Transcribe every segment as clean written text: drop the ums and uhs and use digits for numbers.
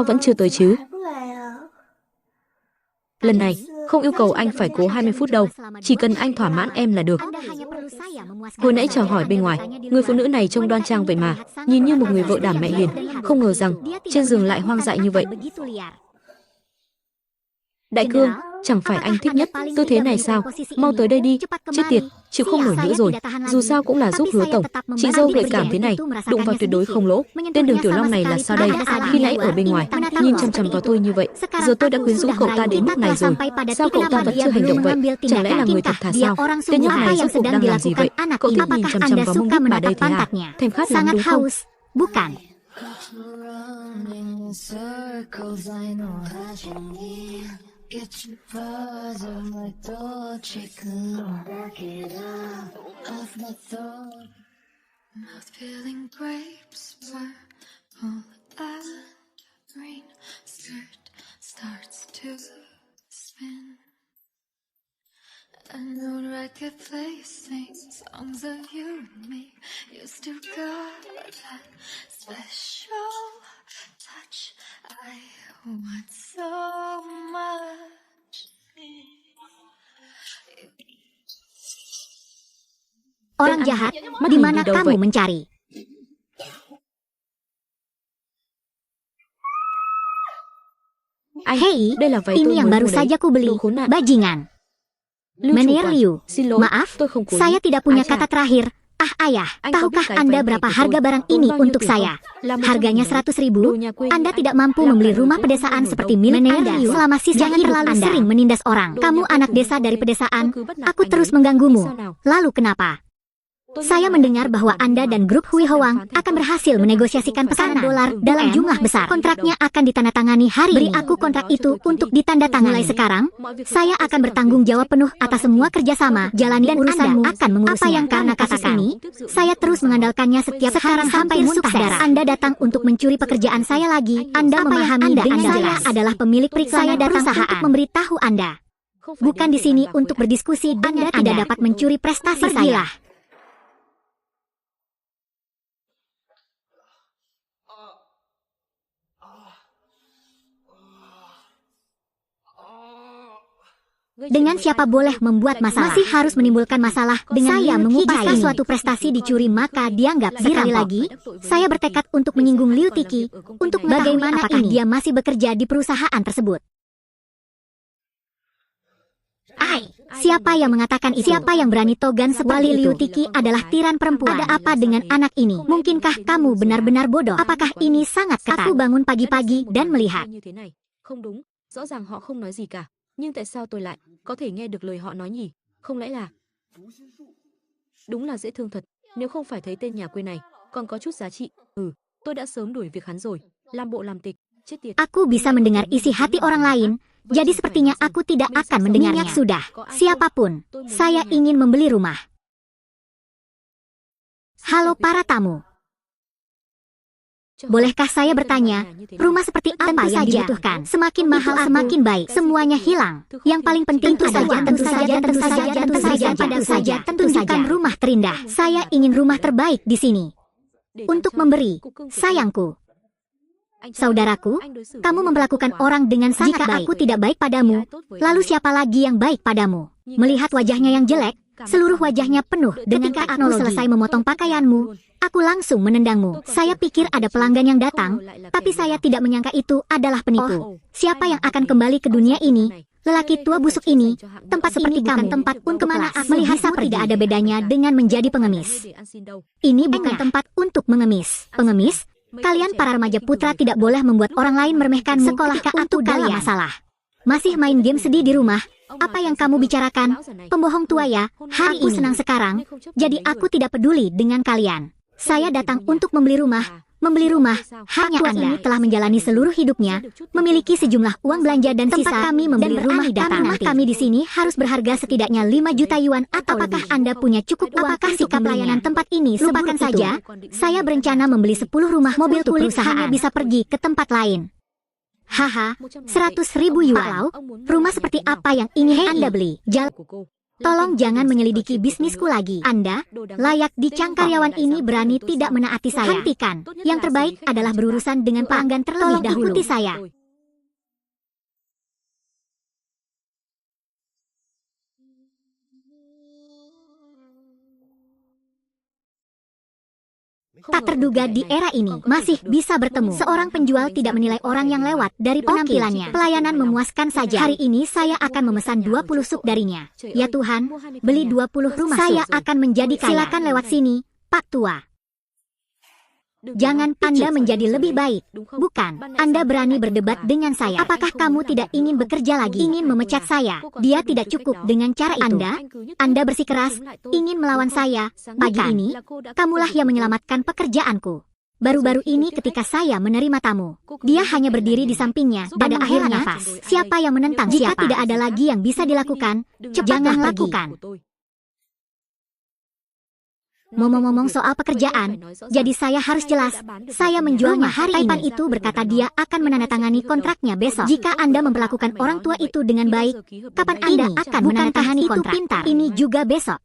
sao vẫn chưa tới chứ? Lần này, không yêu cầu anh phải cố 20 phút đâu, chỉ cần anh thỏa mãn em là được. Hồi nãy chào hỏi bên ngoài, người phụ nữ này trông đoan trang vậy mà, nhìn như một người vợ đảm mẹ hiền, không ngờ rằng trên giường lại hoang dại như vậy. Đại cương, chẳng phải anh thích nhất tư thế này sao? Mau tới đây đi, chết tiệt, chịu không nổi nữa rồi. Dù sao cũng là giúp Hứa tổng, chị dâu gợi cảm thế này, đụng vào tuyệt đối không lỗ. Tên Đường Tiểu Long này là sao đây? Khi nãy ở bên ngoài, nhìn chằm chằm vào tôi như vậy, giờ tôi đã quyến rũ cậu ta đến mức này rồi. Sao cậu ta vẫn chưa hành động vậy? Chẳng lẽ là người thật thà sao? Tên nhóc này rốt cuộc đang làm gì vậy? Cậu thích nhìn chằm chằm vào mông đít bà đây thế à? Thèm khát lắm đúng không? Bukan. Get you buzzing like Dolce Gabbana. Back it up off my throat. Mouth peeling grapes, purple and green. Skirt starts to spin. An old record plays sings songs of you and me. You still got that special touch I want so much. Orang jahat, di mana kamu mencari? Hei, ini yang baru saja ku beli, bajingan. Meneer Liu, maaf, saya tidak punya kata terakhir. Ayah, tahukah Anda berapa harga barang ini untuk saya? Harganya 100.000. Anda tidak mampu membeli rumah pedesaan seperti milik Anda selama sisa hidup Anda. Sering menindas orang. Kamu anak desa dari pedesaan. Aku terus mengganggumu. Lalu kenapa? Saya mendengar bahwa Anda dan grup Hui Hoang akan berhasil menegosiasikan pesanan dolar dalam jumlah besar. Kontraknya akan ditandatangani hari ini. Beri aku kontrak itu untuk ditandatangani. Mulai sekarang, saya akan bertanggung jawab penuh atas semua kerjasama. Jalani dan urusanmu akan mengurusnya. Apa yang karena kasus ini, saya terus mengandalkannya setiap hari sampai muntah darah. Anda datang untuk mencuri pekerjaan saya lagi. Anda memahami dengan saya adalah pemilik periklanan dan perusahaan untuk memberitahu Anda. Bukan di sini untuk berdiskusi dengan Anda tidak dapat mencuri prestasi saya. Dengan siapa boleh membuat masalah? Masih harus menimbulkan masalah dengan saya mengupas suatu prestasi dicuri maka dianggap sekali lagi. Saya bertekad untuk menyinggung Liu Tiki untuk bagaimana apakah dia masih bekerja di perusahaan tersebut. Siapa yang mengatakan itu? Siapa yang berani togan seperti Liu Tiki adalah tiran perempuan. Ada apa dengan anak ini? Mungkinkah kamu benar-benar bodoh? Apakah ini sangat ketat? Aku bangun pagi-pagi dan melihat. Không đúng, rõ ràng họ không nói gì cả. Nhưng tại sao tôi lại có thể nghe được lời họ nói nhỉ? Không lẽ là... Đúng là dễ thương thật. Nếu không phải thấy tên nhà quê này còn có chút giá trị, tôi đã sớm đuổi việc hắn rồi. Làm bộ làm tịch, chết tiệt. Aku bisa mendengar isi hati orang lain. Jadi sepertinya aku tidak akan mendengarnya. Sudah, siapapun, saya ingin membeli rumah. Halo para tamu. Bolehkah saya bertanya, rumah seperti apa yang dibutuhkan? Semakin mahal semakin baik. Semuanya hilang. Yang paling penting tentu saja, tunjukkan rumah terindah. Saya ingin rumah terbaik di sini. Untuk memberi, sayangku. Saudaraku, kamu memperlakukan orang dengan sangat baik. Jika aku tidak baik padamu, lalu siapa lagi yang baik padamu? Melihat wajahnya yang jelek, seluruh wajahnya penuh dengan ketika aku selesai memotong pakaianmu, aku langsung menendangmu. Saya pikir ada pelanggan yang datang, tapi saya tidak menyangka itu adalah penipu. Siapa yang akan kembali ke dunia ini? Lelaki tua busuk ini, tempat seperti kamu, tempat untuk kemana aku melihat tidak ada bedanya dengan menjadi pengemis. Ini bukan tempat untuk mengemis. Pengemis? Kalian para remaja putra tidak boleh membuat orang lain meremehkanmu ketika aku dalam masalah. Masih main game sedih di rumah? Apa yang kamu bicarakan? Pembohong tua ya, hari ini senang sekarang, jadi aku tidak peduli dengan kalian. Saya datang untuk membeli rumah. Membeli rumah, hanya Anda ini telah menjalani seluruh hidupnya, memiliki sejumlah uang belanja dan sisa, kami membeli rumah datang nanti. Kami di sini harus berharga setidaknya 5 juta yuan atau apakah Anda punya cukup uang? Apakah sikap pelayanan tempat ini? Lupakan saja, saya berencana membeli 10 rumah mobil tulis hanya bisa pergi ke tempat lain. Haha, 100.000 yuan. Rumah seperti apa yang ingin Anda beli? Tolong jangan menyelidiki bisnisku lagi. Anda layak dicangkok. Karyawan ini berani tidak menaati saya. Hentikan. Yang terbaik adalah berurusan dengan pelanggan terlebih dahulu. Ikuti saya. Tak terduga di era ini masih bisa bertemu. Seorang penjual tidak menilai orang yang lewat dari penampilannya. Pelayanan memuaskan saja. Hari ini saya akan memesan 20 sup darinya. Ya Tuhan, beli 20 rumah saya akan menjadi kaya. Silakan lewat sini, Pak Tua. Jangan Anda menjadi lebih baik. Bukan, Anda berani berdebat dengan saya. Apakah kamu tidak ingin bekerja lagi? Ingin memecat saya? Dia tidak cukup dengan cara itu. Anda bersikeras, ingin melawan saya. Pagi ini, kamulah yang menyelamatkan pekerjaanku. Baru-baru ini ketika saya menerima tamu, dia hanya berdiri di sampingnya. Pada akhirnya, siapa yang menentang siapa? Jika tidak ada lagi yang bisa dilakukan, jangan lakukan. Ngomong-ngomong soal pekerjaan, jadi saya harus jelas, saya menjualnya hari ini. Taipan itu berkata dia akan menandatangani kontraknya besok. Jika Anda memperlakukan orang tua itu dengan baik, kapan Anda akan menandatangani kontrak? Pintar. Ini juga besok.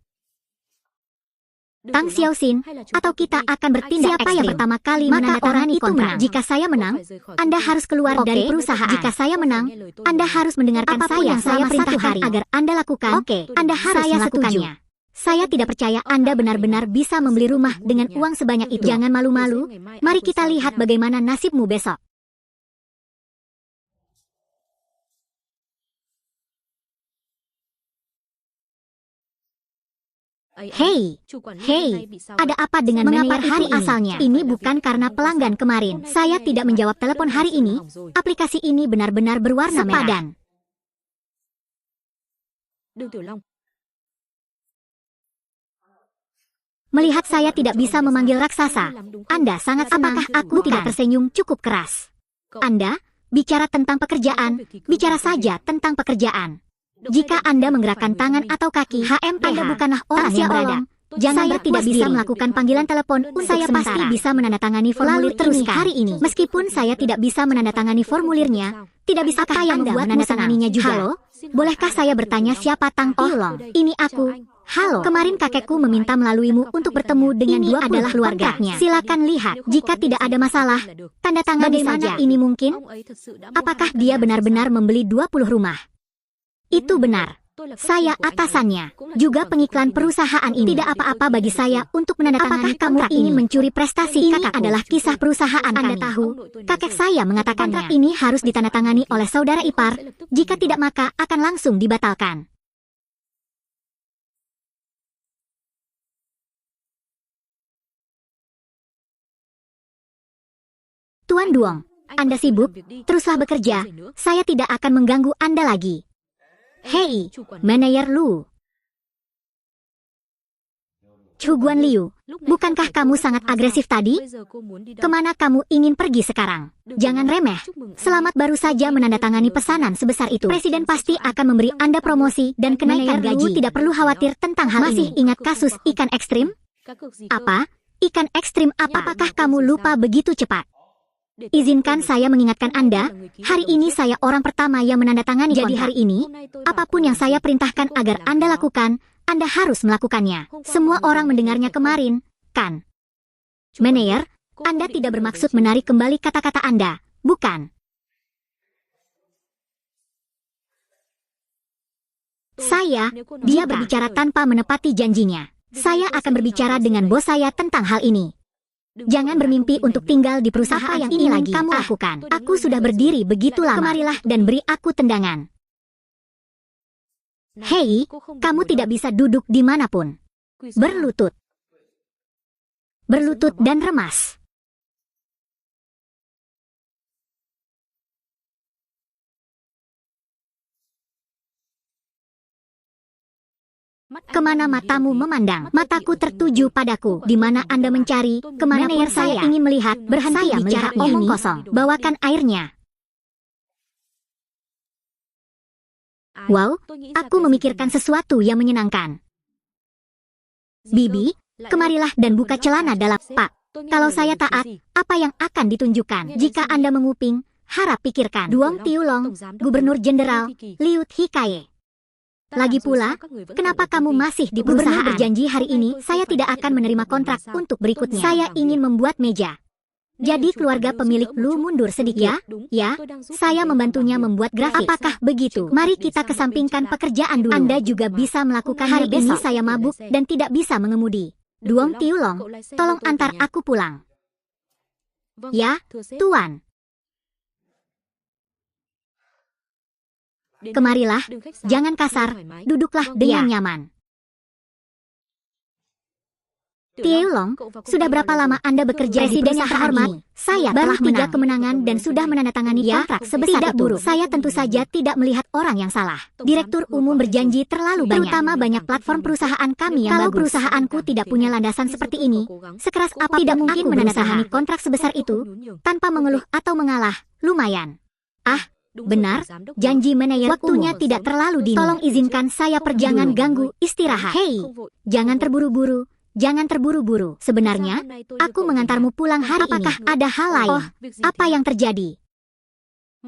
Tang Xiaoxin, atau kita akan bertindak siapa yang pertama kali menandatangani kontrak? Jika saya menang, Anda harus keluar dari perusahaan. Jika saya menang, Anda harus mendengarkan apapun yang saya perintahkan agar Anda lakukan. Anda harus melakukannya. Saya tidak percaya Anda benar-benar bisa membeli rumah dengan uang sebanyak itu. Jangan malu-malu, mari kita lihat bagaimana nasibmu besok. Hei, ada apa dengan mengapa hari asalnya? Ini bukan karena pelanggan kemarin. Saya tidak menjawab telepon hari ini. Aplikasi ini benar-benar berwarna merah. Melihat saya tidak bisa memanggil raksasa, Anda sangat senang. Apakah aku tidak tersenyum cukup keras? Anda bicara tentang pekerjaan, bicara saja tentang pekerjaan. Jika Anda menggerakkan tangan atau kaki, Anda bukanlah orang yang beradab. Jangan saya tidak bisa melakukan panggilan telepon untuk saya sementara. Pasti bisa menandatangani formulir teruskan hari ini. Meskipun saya tidak bisa menandatangani formulirnya, tidak bisakah Anda menandatanganinya juga? Halo, bolehkah saya bertanya siapa Tang Tiulong? Ini aku. Halo, kemarin kakekku meminta melaluimu untuk bertemu dengan ini adalah keluarganya. Silakan lihat, jika tidak ada masalah, tanda tangan saja. Ini mungkin? Apakah dia benar-benar membeli 20 rumah? Itu benar. Saya atasannya, juga pengiklan perusahaan ini. Tidak apa-apa bagi saya untuk menandatangani. Apakah kamu ingin mencuri prestasi? Ini adalah kisah perusahaan. Anda tahu, kakek saya mengatakan kontrak ini harus ditandatangani oleh saudara ipar. Jika tidak maka akan langsung dibatalkan. Tuan Duong, Anda sibuk? Teruslah bekerja. Saya tidak akan mengganggu Anda lagi. Hei, Manajer Lu. Chu Guan Liu, bukankah kamu sangat agresif tadi? Kemana kamu ingin pergi sekarang? Jangan remeh. Selamat baru saja menandatangani pesanan sebesar itu. Presiden pasti akan memberi Anda promosi dan kenaikan gaji. Tidak perlu khawatir tentang hal ini. Masih ingat kasus ikan ekstrim? Apa? Ikan ekstrim apa? Apakah kamu lupa begitu cepat? Izinkan saya mengingatkan Anda, hari ini saya orang pertama yang menandatangani kontrak. Jadi hari ini, apapun yang saya perintahkan agar Anda lakukan, Anda harus melakukannya. Semua orang mendengarnya kemarin, kan? Manajer, Anda tidak bermaksud menarik kembali kata-kata Anda, bukan? Dia berbicara tanpa menepati janjinya. Saya akan berbicara dengan bos saya tentang hal ini. Jangan bermimpi untuk tinggal di perusahaan yang ini lagi kamu lakukan. Aku sudah berdiri begitu lama. Kemarilah dan beri aku tendangan. Hei, kamu tidak bisa duduk dimanapun. Berlutut. Berlutut dan remas. Kemana matamu memandang? Mataku tertuju padaku. Di mana Anda mencari? Kemana saya ingin melihat? Berhenti bicara omong kosong. Bawakan airnya. Wow, aku memikirkan sesuatu yang menyenangkan. Bibi, kemarilah dan buka celana dalam. Pak, kalau saya taat, apa yang akan ditunjukkan? Jika Anda menguping, harap pikirkan. Duong Tiulong, Gubernur Jenderal Liu Hikaye. Lagi pula, kenapa kamu masih di perusahaan? Gubernur berjanji hari ini saya tidak akan menerima kontrak untuk berikutnya. Saya ingin membuat meja. Jadi keluarga pemilik Lu mundur sedikit. Ya, saya membantunya membuat grafik. Apakah begitu? Mari kita kesampingkan pekerjaan dulu. Anda juga bisa melakukan hari ini. Saya mabuk dan tidak bisa mengemudi. Duong Tiulong, tolong antar aku pulang. Ya, Tuan. Kemarilah, jangan kasar, duduklah dengan nyaman. Tiulong, sudah berapa lama Anda bekerja di Presiden yang terhormat? Saya baru 3 kemenangan dan sudah menandatangani kontrak sebesar itu. Buruk. Saya tentu saja tidak melihat orang yang salah. Direktur umum berjanji terlalu banyak. Terutama banyak platform perusahaan kami yang bagus. Kalau perusahaanku tidak punya landasan seperti ini, sekeras apa tidak mungkin menandatangani kontrak sebesar itu tanpa mengeluh atau mengalah. Lumayan. Ah, benar, janji manajer. Waktunya tidak terlalu dini. Tolong izinkan saya jangan ganggu istirahat. Hei, jangan terburu-buru. Jangan terburu-buru. Sebenarnya, aku mengantarmu pulang hari ini. Apakah ada hal lain? Oh, apa yang terjadi?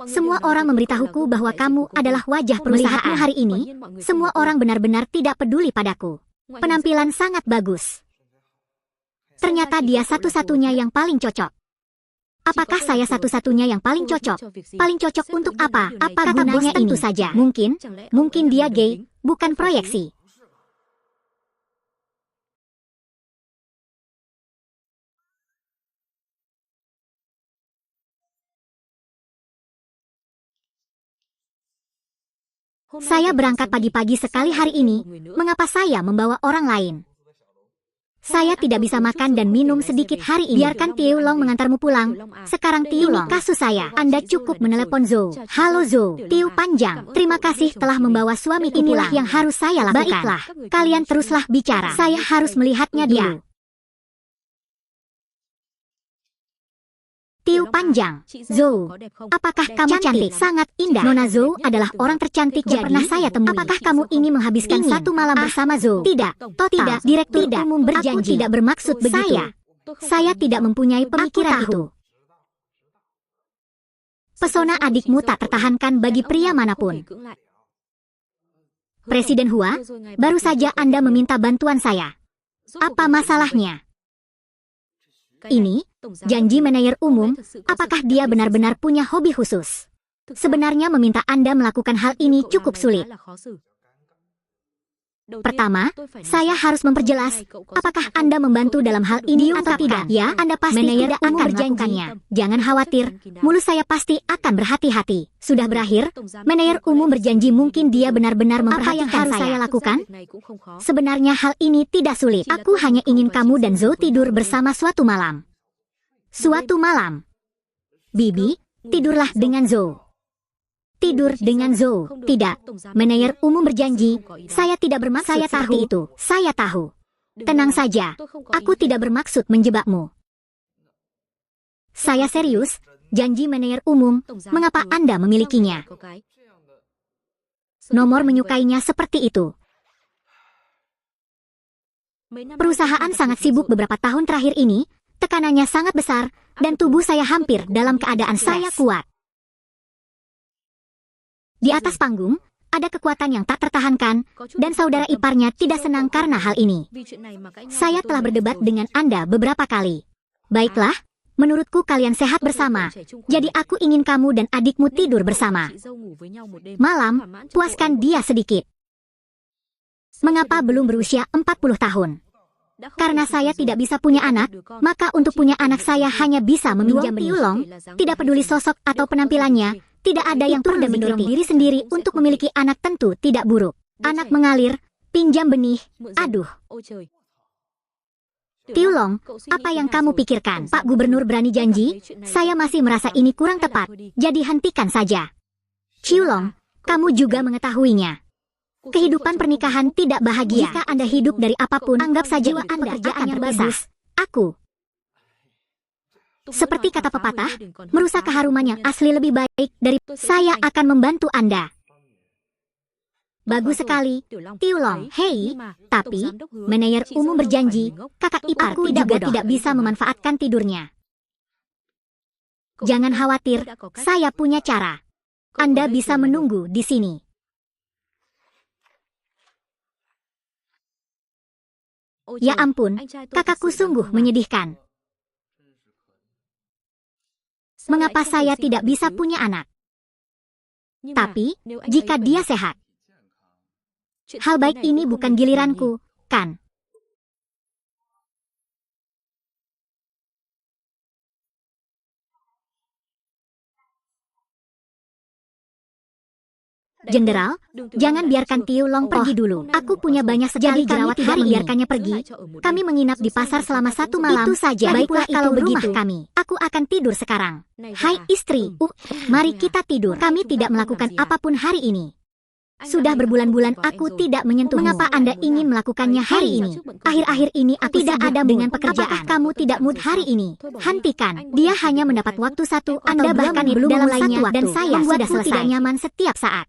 Semua orang memberitahuku bahwa kamu adalah wajah perusahaanmu hari ini. Semua orang benar-benar tidak peduli padaku. Penampilan sangat bagus. Ternyata dia satu-satunya yang paling cocok. Apakah saya satu-satunya yang paling cocok? Paling cocok untuk apa? Apa gunanya ini? Tentu saja. Mungkin dia gay, bukan proyeksi. Saya berangkat pagi-pagi sekali hari ini. Mengapa saya membawa orang lain? Saya tidak bisa makan dan minum sedikit hari ini. Biarkan Tiulong mengantarmu pulang. Sekarang Tiulong, kasus saya. Anda cukup menelepon Zhou. Halo Zhou, Tiu Panjang. Terima kasih telah membawa suami. Inilah yang harus saya lakukan. Baiklah, kalian teruslah bicara. Saya harus melihatnya dulu. Tiu Panjang, Zhou, apakah kamu cantik? Sangat indah. Nona Zhou adalah orang tercantik yang pernah saya temui. Apakah kamu ingin menghabiskan satu malam bersama Zhou? Tidak, tidak. Direktur umum berjanji. Aku tidak bermaksud begitu. Saya tidak mempunyai pemikiran itu. Pesona adikmu tak tertahankan bagi pria manapun. Presiden Hua, baru saja Anda meminta bantuan saya. Apa masalahnya? Ini, janji manajer umum, apakah dia benar-benar punya hobi khusus? Sebenarnya meminta Anda melakukan hal ini cukup sulit. Pertama, saya harus memperjelas, apakah Anda membantu dalam hal ini atau tidak? Ya, Anda pasti tidak akan berjanjinya. Jangan khawatir, mulut saya pasti akan berhati-hati. Sudah berakhir, manajer umum berjanji mungkin dia benar-benar memperhatikan apa yang harus saya lakukan. Sebenarnya hal ini tidak sulit. Aku hanya ingin kamu dan Zhou tidur bersama suatu malam. Suatu malam. Bibi, tidurlah dengan Zhou. Tidur dengan Zhou. Tidak, manajer umum berjanji, saya tidak bermaksud seperti itu. Saya tahu. Tenang saja, aku tidak bermaksud menjebakmu. Saya serius, janji manajer umum, mengapa Anda memilikinya? Nomor menyukainya seperti itu. Perusahaan sangat sibuk beberapa tahun terakhir ini, tekanannya sangat besar, dan tubuh saya hampir dalam keadaan saya kuat. Di atas panggung, ada kekuatan yang tak tertahankan, dan saudara iparnya tidak senang karena hal ini. Saya telah berdebat dengan Anda beberapa kali. Baiklah, menurutku kalian sehat bersama, jadi aku ingin kamu dan adikmu tidur bersama. Malam, puaskan dia sedikit. Mengapa belum berusia 40 tahun? Karena saya tidak bisa punya anak, maka untuk punya anak saya hanya bisa meminjam Tiulong, tidak peduli sosok atau penampilannya. Tidak ada yang turun dan mendorong diri sendiri untuk memiliki anak tentu tidak buruk. Anak mengalir, pinjam benih, aduh. Tiulong, apa yang kamu pikirkan? Pak Gubernur berani janji, saya masih merasa ini kurang tepat, jadi hentikan saja. Tiulong, kamu juga mengetahuinya. Kehidupan pernikahan tidak bahagia. Jika Anda hidup dari apapun, anggap saja Anda akan bagus. Aku. Seperti kata pepatah, merusak keharuman yang asli lebih baik dari saya akan membantu Anda. Bagus sekali, Tiulong. Hei, tapi manajer umum berjanji, kakak iparku juga tidak bisa memanfaatkan tidurnya. Jangan khawatir, saya punya cara. Anda bisa menunggu di sini. Ya ampun, kakakku sungguh menyedihkan. Mengapa saya tidak bisa punya anak? Tapi, jika dia sehat, hal baik ini bukan giliranku, kan? Jenderal, jangan biarkan Tiu Long pergi dulu. Aku punya banyak sekali jerawat hari ini. Biarkannya pergi. Kami menginap di pasar selama 1 malam. Itu saja. Baiklah kalau begitu. Kami. Aku akan tidur sekarang. Hai istri, mari kita tidur. Kami tidak melakukan apapun hari ini. Sudah berbulan-bulan aku tidak menyentuhmu. Mengapa Anda ingin melakukannya hari ini? Akhir-akhir ini aku tidak ada dengan pekerjaan. Apakah kamu tidak mood hari ini? Hentikan. Dia hanya mendapat waktu 1 Anda bahkan belum dalam mulainya dan saya sudah tidak nyaman setiap saat.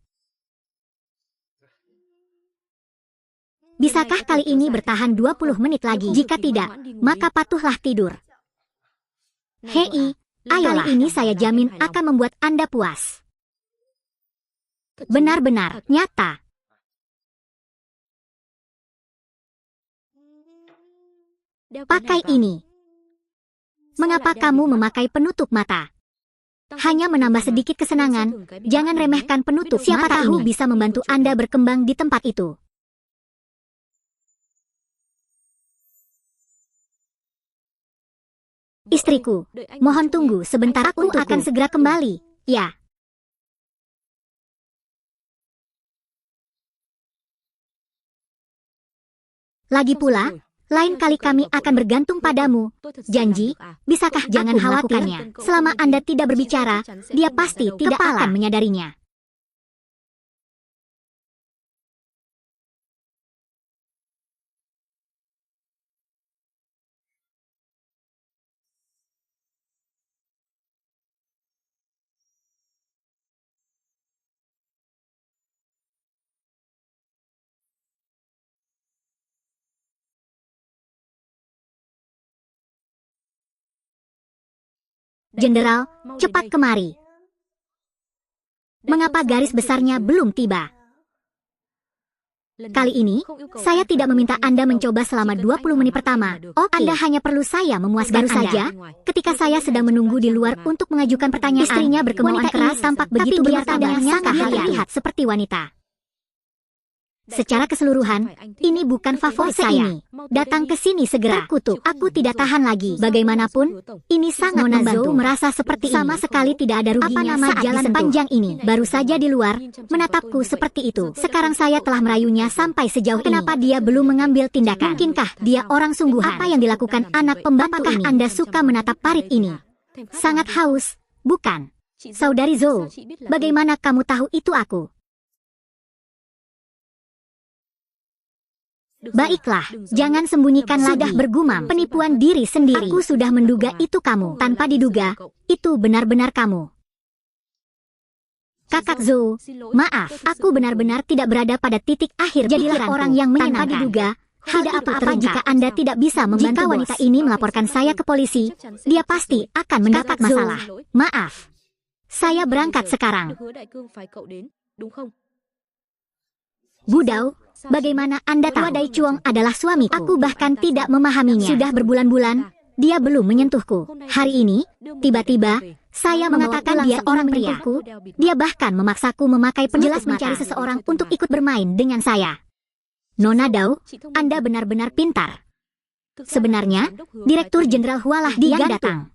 Bisakah kali ini bertahan 20 menit lagi? Jika tidak, maka patuhlah tidur. Hei, ayolah. Kali ini saya jamin akan membuat Anda puas. Benar-benar nyata. Pakai ini. Mengapa kamu memakai penutup mata? Hanya menambah sedikit kesenangan, jangan remehkan penutup mata. Siapa tahu bisa membantu Anda berkembang di tempat itu. Istriku, mohon tunggu sebentar, aku akan segera kembali. Ya. Lagi pula, lain kali kami akan bergantung padamu. Janji, bisakah jangan khawatirnya. Selama Anda tidak berbicara, dia pasti tidak akan menyadarinya. Jenderal, cepat kemari. Mengapa garis besarnya belum tiba? Kali ini, saya tidak meminta Anda mencoba selama 20 menit pertama. Oke. Anda hanya perlu saya memuaskan Anda. Saja, ketika saya sedang menunggu di luar untuk mengajukan pertanyaan, istrinya berkemauan keras tampak begitu bermata dan sangat terlihat seperti wanita. Secara keseluruhan, ini bukan favorit saya. Datang ke sini segera. Terkutuk. Aku tidak tahan lagi. Bagaimanapun, ini sangat membantu. Merasa seperti sama sekali tidak ada ruginya saat jalan sepanjang ini. Baru saja di luar, menatapku seperti itu. Sekarang saya telah merayunya sampai sejauh ini. Kenapa dia belum mengambil tindakan? Mungkinkah dia orang sungguhan? Apa yang dilakukan anak pembantu ini? Anda suka menatap parit ini? Sangat haus, bukan? Saudari Zhou, bagaimana kamu tahu itu aku? Baiklah, jangan sembunyikan lagi. Sudah bergumam, penipuan diri sendiri. Aku sudah menduga itu kamu. Tanpa diduga, itu benar-benar kamu. Kakak Zhou, maaf, aku benar-benar tidak berada pada titik akhir. Jadilah orang yang menyenangkan. Tanpa diduga, tidak apa-apa jika Anda tidak bisa membantu. Jika wanita ini melaporkan saya ke polisi, dia pasti akan mendapat masalah. Maaf, saya berangkat sekarang. Budao, bagaimana Anda tahu? Dai Chuang adalah suamiku. Aku bahkan tidak memahaminya. Sudah berbulan-bulan, dia belum menyentuhku. Hari ini, tiba-tiba, saya mengatakan dia orang pria. Dia bahkan memaksaku memakai penjelas mencari seseorang untuk ikut bermain dengan saya. Nona Dao, Anda benar-benar pintar. Sebenarnya, Direktur Jenderal Hua lah yang datang.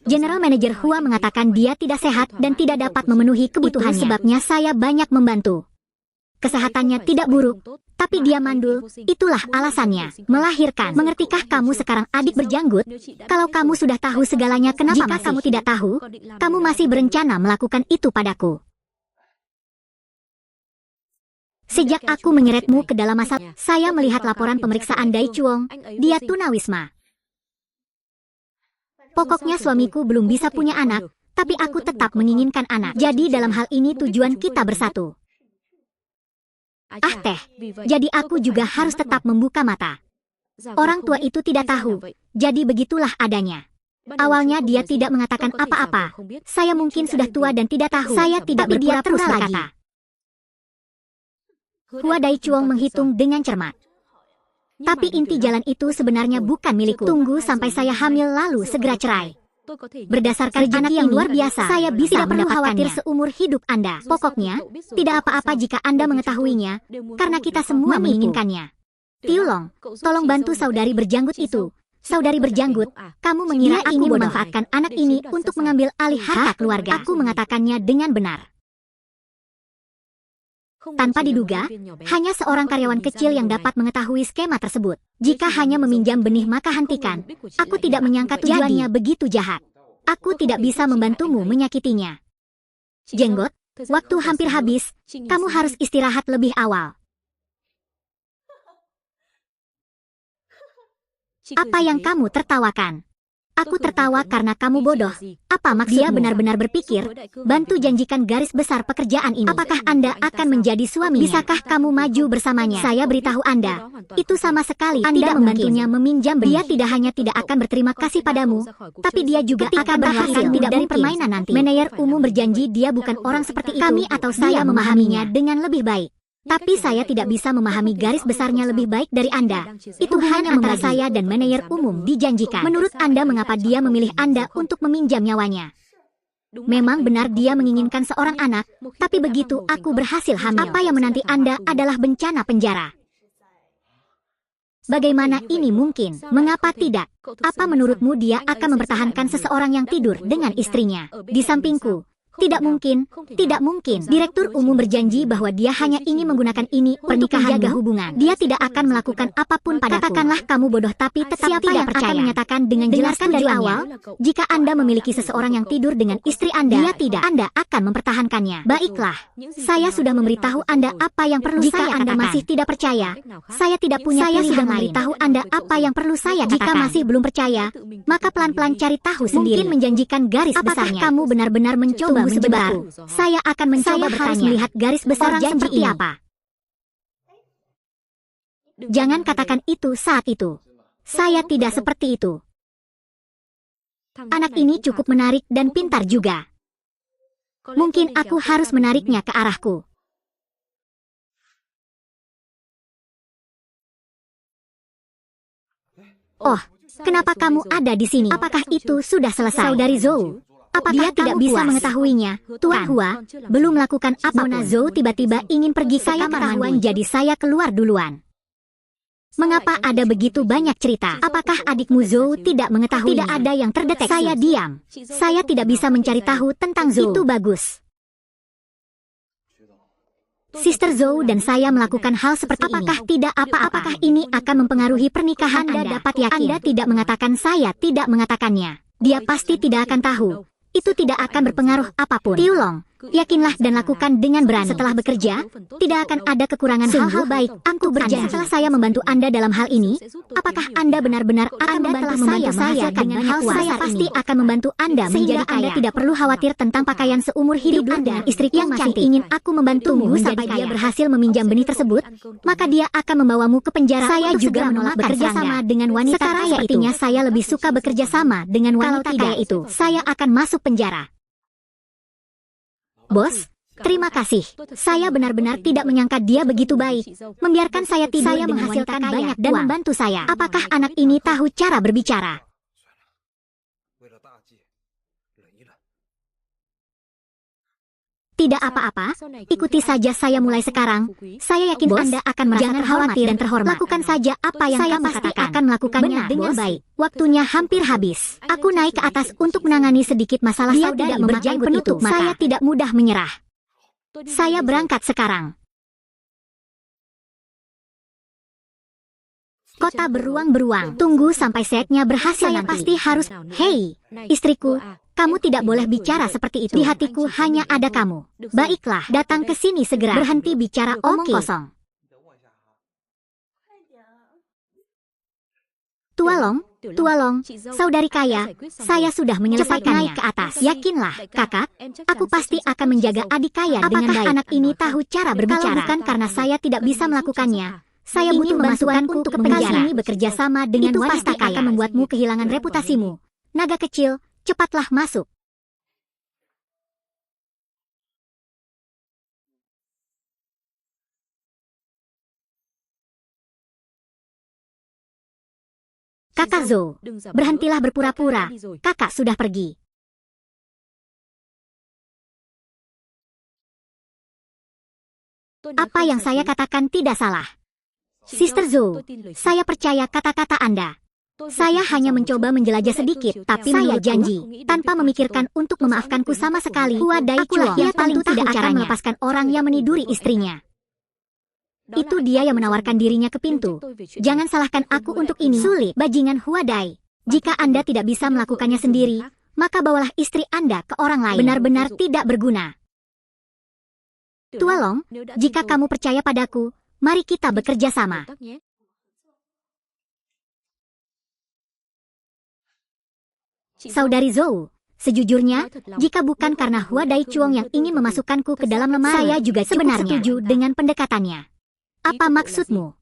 General Manager Hua mengatakan dia tidak sehat dan tidak dapat memenuhi kebutuhannya. Sebabnya saya banyak membantu. Kesehatannya tidak buruk, tapi dia mandul, itulah alasannya. Melahirkan. Mengertikah kamu sekarang adik berjanggut? Kalau kamu sudah tahu segalanya, kenapa jika kamu tidak tahu, kamu masih berencana melakukan itu padaku? Sejak aku menyeretmu ke dalam masalah, saya melihat laporan pemeriksaan Dai Chuang, dia tunawisma. Pokoknya suamiku belum bisa punya anak, tapi aku tetap menginginkan anak. Jadi dalam hal ini tujuan kita bersatu. Ah teh, jadi aku juga harus tetap membuka mata. Orang tua itu tidak tahu, jadi begitulah adanya. Awalnya dia tidak mengatakan apa-apa. Saya mungkin sudah tua dan tidak tahu. Saya tidak berpura-pura lagi. Hua Dai Chuang menghitung dengan cermat. Tapi inti jalan itu sebenarnya bukan milikku. Tunggu sampai saya hamil lalu segera cerai. Berdasarkan anak yang luar biasa, saya bisa tidak perlu khawatir seumur hidup Anda. Pokoknya, tidak apa-apa jika Anda mengetahuinya, karena kita semua menginginkannya. Tiulong, tolong bantu saudari berjanggut itu. Saudari berjanggut, kamu mengira aku ingin memanfaatkan anak ini untuk mengambil alih harta keluarga. Aku mengatakannya dengan benar. Tanpa diduga, hanya seorang karyawan kecil yang dapat mengetahui skema tersebut. Jika hanya meminjam benih maka hentikan. Aku tidak menyangka tujuannya begitu jahat. Aku tidak bisa membantumu menyakitinya. Jenggot, waktu hampir habis, kamu harus istirahat lebih awal. Apa yang kamu tertawakan? Aku tertawa karena kamu bodoh. Apa maksudmu? Dia benar-benar berpikir, bantu janjikan garis besar pekerjaan ini. Apakah Anda akan menjadi suaminya? Bisakah kamu maju bersamanya? Saya beritahu Anda, itu sama sekali Anda membantunya meminjam benih. Dia tidak hanya tidak akan berterima kasih padamu, tapi dia juga akan berhasil tidak dari permainan nanti. Manajer umum berjanji dia bukan orang seperti itu. Kami atau saya memahaminya dengan lebih baik. Tapi saya tidak bisa memahami garis besarnya lebih baik dari Anda. Itu hanya antara saya dan manajer umum dijanjikan. Menurut Anda mengapa dia memilih Anda untuk meminjam nyawanya? Memang benar dia menginginkan seorang anak, tapi begitu aku berhasil hamil, apa yang menanti Anda adalah bencana penjara. Bagaimana ini mungkin? Mengapa tidak? Apa menurutmu dia akan mempertahankan seseorang yang tidur dengan istrinya di sampingku? Tidak mungkin, tidak mungkin. Direktur umum berjanji bahwa dia hanya ingin menggunakan ini untuk menjaga hubungan. Dia tidak akan melakukan apapun padaku. Katakanlah kamu bodoh tapi tetap siapa tidak percaya. Akan menyatakan dengan jelas dari awal, jika Anda memiliki seseorang yang tidur dengan istri Anda, dia tidak, Anda akan mempertahankannya. Baiklah, saya sudah memberitahu Anda apa yang perlu saya katakan. Jika Anda masih tidak percaya, saya tidak punya pilihan lain. Saya sudah memberitahu Anda apa yang perlu saya katakan. Jika masih belum percaya, maka pelan-pelan cari tahu sendiri. Mungkin menjanjikan garis besarnya. Apakah kamu benar-benar mencoba sebentar, saya akan mencoba harus melihat garis besar janji seperti apa. Jangan katakan itu saat itu. Saya tidak seperti itu. Anak ini cukup menarik dan pintar juga. Mungkin aku harus menariknya ke arahku. Oh, kenapa kamu ada di sini? Apakah itu sudah selesai? Saudari Zhou, apakah dia tidak bisa mengetahuinya? Tuan Hua belum melakukan apa. Nona Zhou tiba-tiba ingin pergi ke kamar mandi, jadi saya keluar duluan. Mengapa ada begitu banyak cerita? Apakah adikmu Zhou tidak mengetahui? Tidak ada yang terdeteksi. Saya diam. Saya tidak bisa mencari tahu tentang Zhou. Itu bagus. Sister Zhou dan saya melakukan hal seperti ini. Apakah tidak apa-apa? Apakah ini akan mempengaruhi pernikahan Anda? Dapat yakin. Anda tidak mengatakan saya tidak mengatakannya. Dia pasti tidak akan tahu. Itu tidak akan berpengaruh apapun. Tiulong, yakinlah dan lakukan dengan berani. Setelah bekerja, tidak akan ada kekurangan hal-hal baik. Aku berjanji setelah saya membantu Anda dalam hal ini. Apakah Anda benar-benar akan membantu saya dengan hal saya pasti akan membantu Anda menjadi Anda tidak perlu khawatir tentang pakaian seumur hidup Anda. Istri yang cantik ingin aku membantumu sampai dia berhasil meminjam benih tersebut, maka dia akan membawamu ke penjara. Saya juga menolak bekerja sama dengan wanita kaya itu. Sepertinya saya lebih suka bekerja sama dengan wanita kaya itu. Saya akan masuk penjara. Bos, terima kasih. Saya benar-benar tidak menyangka dia begitu baik. Membiarkan saya tidur dengan menghasilkan banyak dan membantu saya. Apakah anak ini tahu cara berbicara? Tidak apa-apa, ikuti saja saya mulai sekarang. Saya yakin Bos, Anda akan merasa jangan khawatir dan terhormat. Lakukan saja apa yang saya kamu pasti katakan. Akan melakukannya dengan baik. Waktunya hampir habis. Aku naik ke atas untuk menangani sedikit masalah dia tidak memakai penutup mata. Saya tidak mudah menyerah. Saya berangkat sekarang. Kota beruang-beruang. Tunggu sampai setnya berhasil saya nanti. Pasti harus. Hei, istriku, kamu tidak boleh bicara seperti itu. Di hatiku hanya ada kamu. Baiklah, datang ke sini segera. Berhenti bicara omong kosong. Tualong, saudari kaya, saya sudah menyelesaikannya. Naik ke atas. Yakinlah, kakak, aku pasti akan menjaga adik kaya dengan baik. Apakah anak ini tahu cara berbicara? Kalau bukan karena saya tidak bisa melakukannya, saya butuh bantuanku untuk penjara. Ini bekerja sama dengan itu wanita kaya akan membuatmu kehilangan reputasimu. Naga kecil, cepatlah masuk. Kakak Zhou, berhentilah berpura-pura. Kakak sudah pergi. Apa yang saya katakan tidak salah. Sister Zhou, saya percaya kata-kata Anda. Saya hanya mencoba menjelajah sedikit, tapi saya janji, tanpa memikirkan untuk memaafkanku sama sekali. Hua Daichuang yang paling tidak akan melepaskan orang yang meniduri istrinya. Itu dia yang menawarkan dirinya ke pintu. Jangan salahkan aku untuk ini. Sulit, bajingan Hua Dai. Jika Anda tidak bisa melakukannya sendiri, maka bawalah istri Anda ke orang lain. Benar-benar tidak berguna. Tualong, jika kamu percaya padaku, mari kita bekerja sama. Saudari Zhou, sejujurnya, jika bukan karena Hua Daichuang yang ingin memasukkanku ke dalam lemari, saya juga sebenarnya setuju dengan pendekatannya. Apa maksudmu?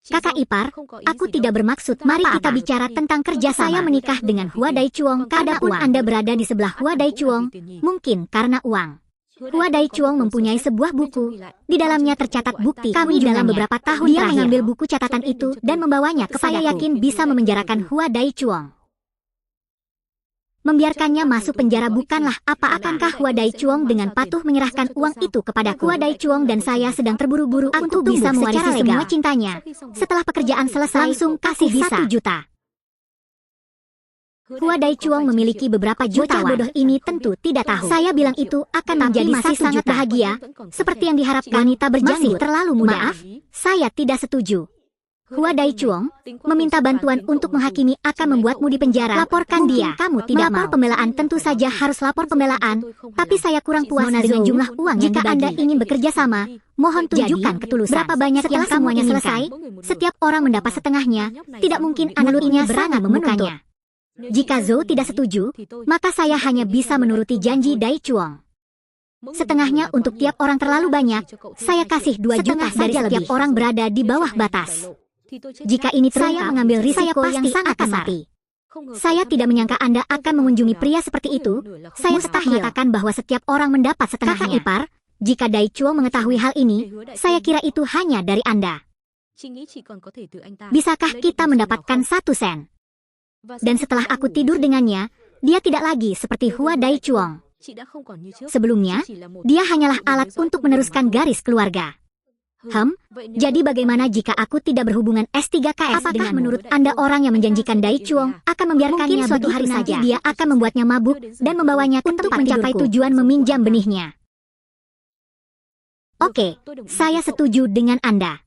Kakak ipar, aku tidak bermaksud. Mari kita bicara tentang kerja. Saya menikah dengan Hua Daichuang karena uang. Anda berada di sebelah Hua Daichuang, mungkin karena uang. Hua Daichuang mempunyai sebuah buku. Di dalamnya tercatat bukti kami dalam beberapa tahun dia mengambil buku catatan itu dan membawanya kepadaku. Saya yakin bisa memenjarakan Hua Daichuang. Membiarkannya masuk penjara bukanlah apa. Akankah Hua Daichuang dengan patuh menyerahkan uang itu kepadaku? Hua Daichuang dan saya sedang terburu-buru untuk bisa mewarisi semua cintanya. Setelah pekerjaan selesai, langsung kasih 1 juta. Hua Daichuang memiliki beberapa juta. Bocah bodoh ini tentu tidak tahu. Saya bilang itu akan menjadi masih sangat bahagia, seperti yang diharapkan. Wanita berjanggut terlalu muda. Maaf, saya tidak setuju. Hua Daichuang meminta bantuan untuk menghakimi akan membuatmu di penjara. Laporkan dia. Kamu tidak mau. Pembelaan tentu saja harus lapor pembelaan, tapi saya kurang puas dengan jumlah uang. Jika Anda ingin bekerja sama, mohon tunjukkan ketulusan. Berapa banyak yang semuanya selesai? Setiap orang mendapat setengahnya. Tidak mungkin mulutnya sangat membukanya. Jika Zhou tidak setuju, maka saya hanya bisa menuruti janji Daichuang. Setengahnya untuk tiap orang terlalu banyak. Saya kasih 2 juta dari setiap orang berada di bawah batas. Jika ini terungkap, saya mengambil risiko yang sangat besar. Saya tidak menyangka Anda akan mengunjungi pria seperti itu. Saya mustahil mengatakan bahwa setiap orang mendapat setengahnya. Kakak ipar, jika Daichuang mengetahui hal ini, saya kira itu hanya dari Anda. Bisakah kita mendapatkan 1 sen? Dan setelah aku tidur dengannya, dia tidak lagi seperti Hua Daichuang. Sebelumnya, dia hanyalah alat untuk meneruskan garis keluarga. Jadi bagaimana jika aku tidak berhubungan S3KS? Apakah menurut Anda orang yang menjanjikan Daichuang akan membiarkannya suatu hari saja dia akan membuatnya mabuk dan membawanya ke tempat mencapai tujuan meminjam benihnya? Oke, saya setuju dengan Anda.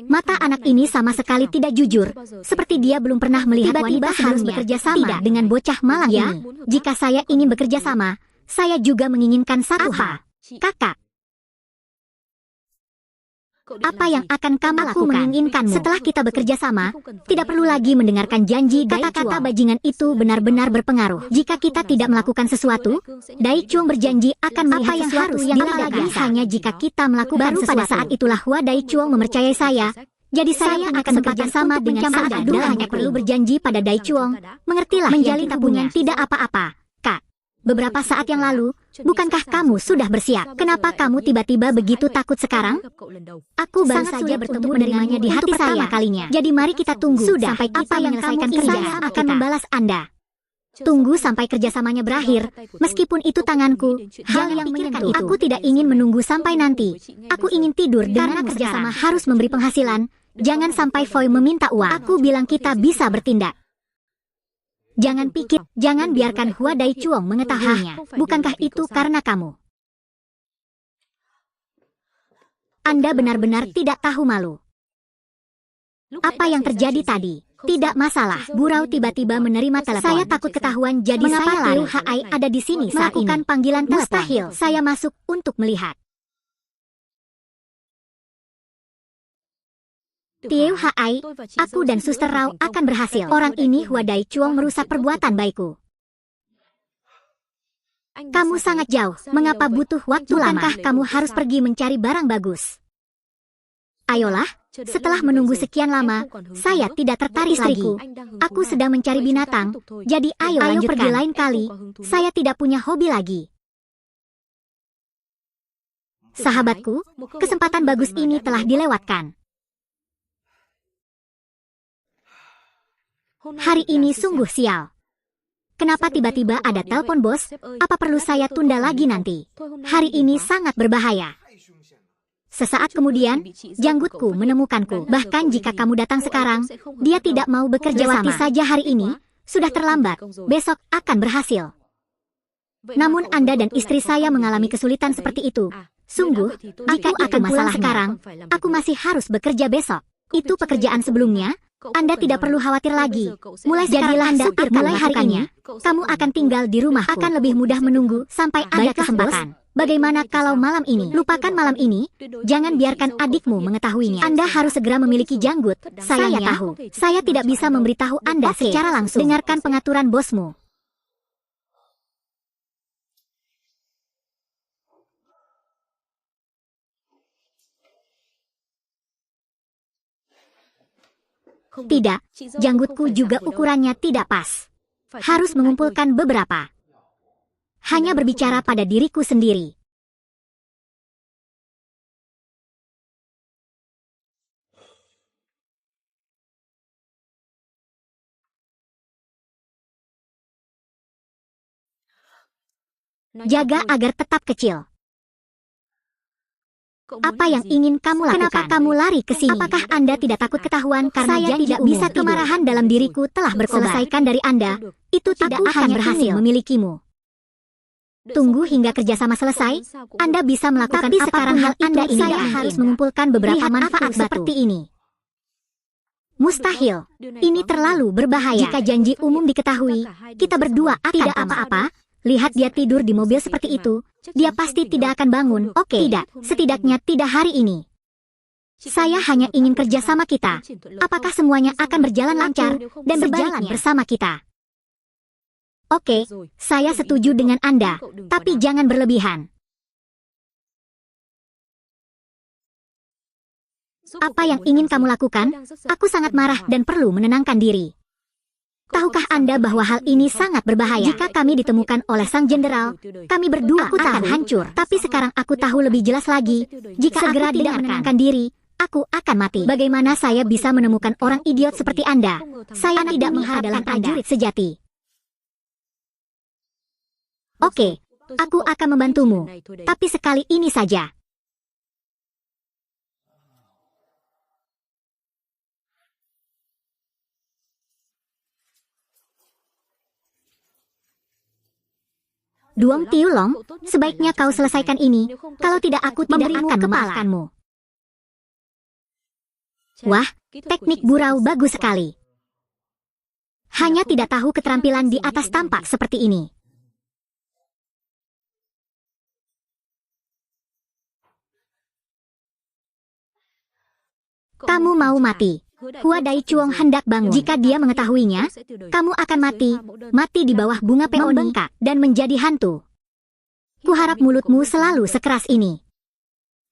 Mata anak ini sama sekali tidak jujur, seperti dia belum pernah melihat wanita harus bekerja sama dengan bocah malang ini. Jika saya ingin bekerja sama, saya juga menginginkan satu hal. Kakak, apa yang akan kamu lakukan? Aku menginginkanmu. Setelah kita bekerja sama, tidak perlu lagi mendengarkan janji. Kata-kata bajingan itu benar-benar berpengaruh. Jika kita tidak melakukan sesuatu, Daichuang berjanji akan melihat yang harus dilakukan. Hanya jika kita melakukan sesuatu. Pada saat itulah Hua Daichuang mempercayai saya. Jadi saya akan bekerja sama dengan Anda. Anda hanya perlu berjanji pada Daichuang. Mengertilah, menjalin hubungan tidak apa-apa. Beberapa saat yang lalu, bukankah kamu sudah bersiap? Kenapa kamu tiba-tiba begitu takut sekarang? Aku baru saja bertemu menerimanya di hati saya kalinya. Jadi mari kita tunggu sampai apa yang menyelesaikan kerja. Saya akan membalas Anda. Tunggu sampai kerjasamanya berakhir, meskipun itu tanganku. Hal yang menyentuh. Aku tidak ingin menunggu sampai nanti. Aku ingin tidur karena kerjasama harus memberi penghasilan. Jangan sampai Foy meminta uang. Aku bilang kita bisa bertindak. Jangan pikir, jangan biarkan Hua Daichuang mengetahuinya. Bukankah itu karena kamu? Anda benar-benar tidak tahu malu. Apa yang terjadi tadi? Tidak masalah. Burau tiba-tiba menerima telepon. Saya takut ketahuan, jadi mengapa Liu Hai ada di sini saat ini? Melakukan panggilan telepon. Mustahil. Saya masuk untuk melihat. Liu Hai, aku dan Suster Rao akan berhasil. Orang ini Hua Daichuang merusak perbuatan baikku. Kamu sangat jauh. Mengapa butuh waktu lama? Bukankah kamu harus pergi mencari barang bagus? Ayolah, setelah menunggu sekian lama, saya tidak tertarik lagi. Aku sedang mencari binatang, jadi ayo pergi lain kali. Saya tidak punya hobi lagi. Sahabatku, kesempatan bagus ini telah dilewatkan. Hari ini sungguh sial. Kenapa tiba-tiba ada telepon bos? Apa perlu saya tunda lagi nanti? Hari ini sangat berbahaya. Sesaat kemudian, janggutku menemukanku. Bahkan jika kamu datang sekarang, dia tidak mau bekerja sama. Saja hari ini, sudah terlambat. Besok akan berhasil. Namun Anda dan istri saya mengalami kesulitan seperti itu. Sungguh, jika itu masalah sekarang, aku masih harus bekerja besok. Itu pekerjaan sebelumnya. Anda tidak perlu khawatir lagi. Mulai jadilah Anda supir mulai hari ini. Kamu akan tinggal di rumah. Akan lebih mudah menunggu sampai ada kesempatan. Bagaimana kalau malam ini? Lupakan malam ini. Jangan biarkan adikmu mengetahuinya. Anda harus segera memiliki janggut. Saya tahu. Saya tidak bisa memberitahu Anda secara langsung. Dengarkan pengaturan bosmu. Tidak, janggutku juga ukurannya tidak pas. Harus mengumpulkan beberapa. Hanya berbicara pada diriku sendiri. Jaga agar tetap kecil. Apa yang ingin kamu lakukan? Kenapa kamu lari ke sini? Apakah Anda tidak takut ketahuan karena saya tidak bisa kemarahan dalam diriku telah berkobar? Selesaikan dari Anda, itu tidak akan berhasil memilikimu. Tunggu hingga kerjasama selesai, Anda bisa melakukan tapi sekarang hal Anda ini saya harus mengumpulkan beberapa manfaat seperti ini. Mustahil, ini terlalu berbahaya. Jika janji umum diketahui, kita berdua tidak apa-apa. Lihat dia tidur di mobil seperti itu, dia pasti tidak akan bangun. Oke, tidak, setidaknya tidak hari ini. Saya hanya ingin kerja sama kita. Apakah semuanya akan berjalan lancar dan berjalan bersama kita? Oke, saya setuju dengan Anda, tapi jangan berlebihan. Apa yang ingin kamu lakukan? Aku sangat marah dan perlu menenangkan diri. Tahukah Anda bahwa hal ini sangat berbahaya? Jika kami ditemukan oleh sang jenderal, kami berdua akan hancur. Tapi sekarang aku tahu lebih jelas lagi. Jika segera tidak menenangkan diri, aku akan mati. Bagaimana saya bisa menemukan orang idiot seperti Anda? Saya tidak mengharapkan prajurit sejati. Oke, aku akan membantumu. Tapi sekali ini saja. Duong Tiulong, sebaiknya kau selesaikan ini. Kalau tidak, aku tidak akan memaafkanmu. Wah, teknik gurau bagus sekali. Hanya tidak tahu keterampilan di atas tampak seperti ini. Kamu mau mati. Hua Dai Chuong hendak bangun. Jika dia mengetahuinya, kamu akan mati. Mati di bawah bunga peoni membengkak dan menjadi hantu. Kuharap mulutmu selalu sekeras ini.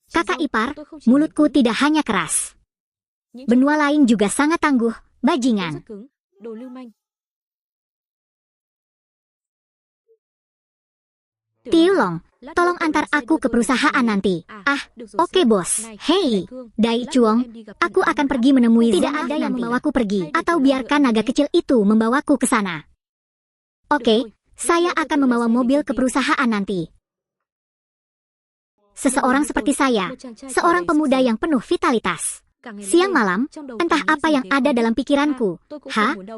Kakak ipar, mulutku tidak hanya keras. Benua lain juga sangat tangguh, bajingan. Tiulong, tolong antar aku ke perusahaan nanti. Oke bos. Hei, Dai Chuong, aku akan pergi menemui. Tidak ada yang membawaku pergi. Atau biarkan naga kecil itu membawaku ke sana. Oke, saya akan membawa mobil ke perusahaan nanti. Seseorang seperti saya, seorang pemuda yang penuh vitalitas. Siang malam, entah apa yang ada dalam pikiranku.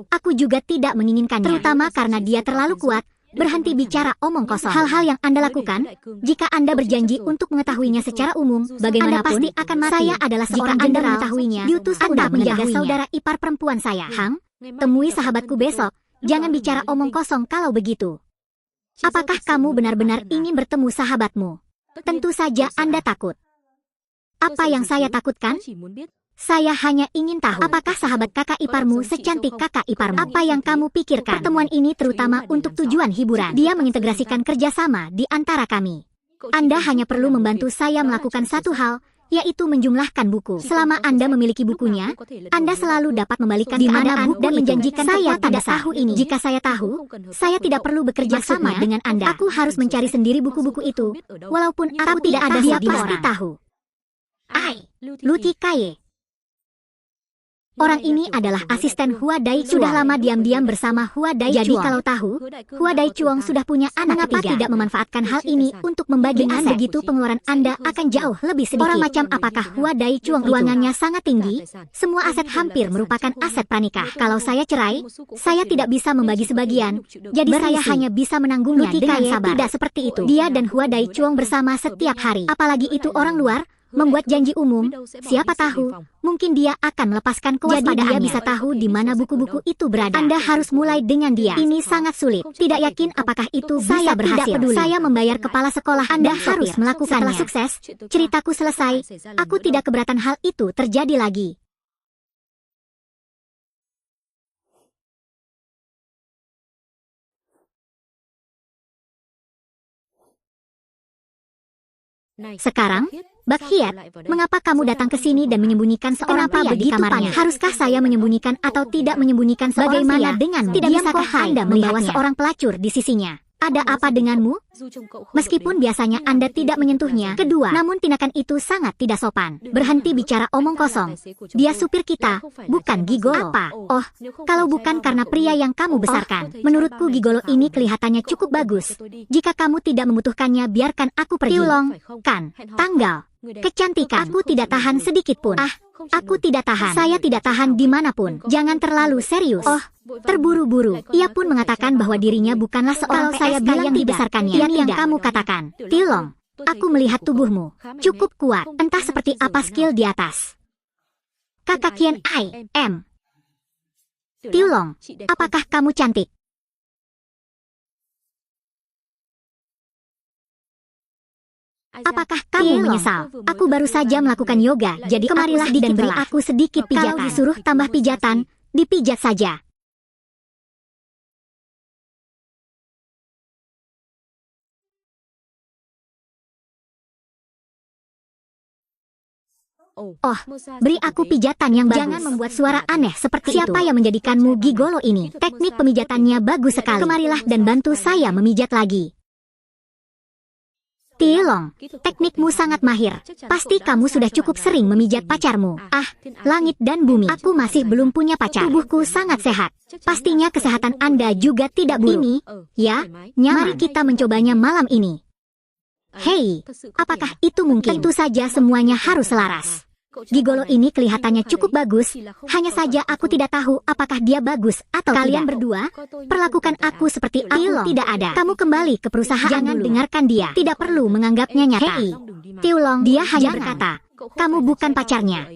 Aku juga tidak menginginkannya. Terutama karena dia terlalu kuat. Berhenti bicara omong kosong. Hal-hal yang Anda lakukan, jika Anda berjanji untuk mengetahuinya secara umum, bagaimanapun, Anda pasti akan mati. Saya adalah seorang jenderal mengetahuinya, diutus Anda menjaga saudara ipar perempuan saya. Hang, temui sahabatku besok. Jangan bicara omong kosong kalau begitu. Apakah kamu benar-benar ingin bertemu sahabatmu? Tentu saja Anda takut. Apa yang saya takutkan? Saya hanya ingin tahu, apakah sahabat kakak iparmu secantik kakak iparmu? Apa yang kamu pikirkan? Pertemuan ini terutama untuk tujuan hiburan. Dia mengintegrasikan kerjasama di antara kami. Anda hanya perlu membantu saya melakukan satu hal, yaitu menjumlahkan buku. Selama Anda memiliki bukunya, Anda selalu dapat membalikan keadaan dan menjanjikan saya tidak tahu ini. Jika saya tahu, saya tidak perlu bekerja sama dengan Anda. Aku harus mencari sendiri buku-buku itu, walaupun aku tidak ada dia pasti tahu. Luti Kaye. Orang ini adalah asisten Hua Dai Chuang. Sudah lama diam-diam bersama Hua Dai Chuang. Jadi kalau tahu, Hua Dai Chuang sudah punya anak ketiga. Tidak memanfaatkan hal ini untuk membagi aset? Begitu pengeluaran Anda akan jauh lebih sedikit. Orang macam apakah Hua Dai Chuang? Ruangannya sangat tinggi. Semua aset hampir merupakan aset pranikah. Kalau saya cerai, saya tidak bisa membagi sebagian. Jadi saya hanya bisa menanggungnya dengan sabar. Tidak seperti itu. Dia dan Hua Dai Chuang bersama setiap hari. Apalagi itu orang luar. Membuat janji umum, siapa tahu, mungkin dia akan melepaskan kewaspadaannya. Jadi dia bisa tahu di mana buku-buku itu berada. Anda harus mulai dengan dia. Ini sangat sulit. Tidak yakin apakah itu bisa berhasil. Tidak peduli. Saya membayar kepala sekolah. Anda harus melakukannya. Setelah sukses, ceritaku selesai. Aku tidak keberatan hal itu terjadi lagi. Sekarang, Bakhiat, mengapa kamu datang ke sini dan menyembunyikan seorang pria di kamarnya? Haruskah saya menyembunyikan atau tidak menyembunyikan seorang pria? Denganmu? Tidak bisakah Anda membawa seorang pelacur di sisinya? Ada apa denganmu? Meskipun biasanya Anda tidak menyentuhnya. Kedua, namun tindakan itu sangat tidak sopan. Berhenti bicara omong kosong. Dia supir kita, bukan gigolo. Apa? Oh, kalau bukan karena pria yang kamu besarkan. Menurutku gigolo ini kelihatannya cukup bagus. Jika kamu tidak membutuhkannya, biarkan aku pergi. Tiulong, kan, tanggal. Kecantikan. Aku tidak tahan sedikit pun. Aku tidak tahan. Saya tidak tahan dimanapun. Jangan terlalu serius. Oh, terburu-buru. Ia pun mengatakan bahwa dirinya bukanlah seorang PSK saya bilang yang dibesarkannya. Ini yang kamu katakan. Tilong, aku melihat tubuhmu. Cukup kuat. Entah seperti apa skill di atas. Kakak Kian I.M. Tilong, apakah kamu cantik? Apakah kamu menyesal? Aku baru saja melakukan yoga, jadi kemarilah dan beri aku sedikit pijatan. Kalau disuruh tambah pijatan, dipijat saja. Oh, beri aku pijatan yang bagus. Jangan membuat suara aneh seperti itu. Siapa yang menjadikanmu gigolo ini? Teknik pemijatannya bagus sekali. Kemarilah dan bantu saya memijat lagi. Tilong, teknikmu sangat mahir. Pasti kamu sudah cukup sering memijat pacarmu. Langit dan bumi. Aku masih belum punya pacar. Tubuhku sangat sehat. Pastinya kesehatan Anda juga tidak buruk. Ini, ya, nyaman. Mari kita mencobanya malam ini. Hei, apakah itu mungkin? Tentu saja semuanya harus selaras. Gigolo ini kelihatannya cukup bagus, hanya saja aku tidak tahu apakah dia bagus atau kalian tidak. Berdua, perlakukan aku seperti aku tidak ada. Kamu kembali ke perusahaan. Jangan dengarkan dia. Tidak perlu menganggapnya nyata. Hei, Tiulong, dia hanya berkata, kamu bukan pacarnya.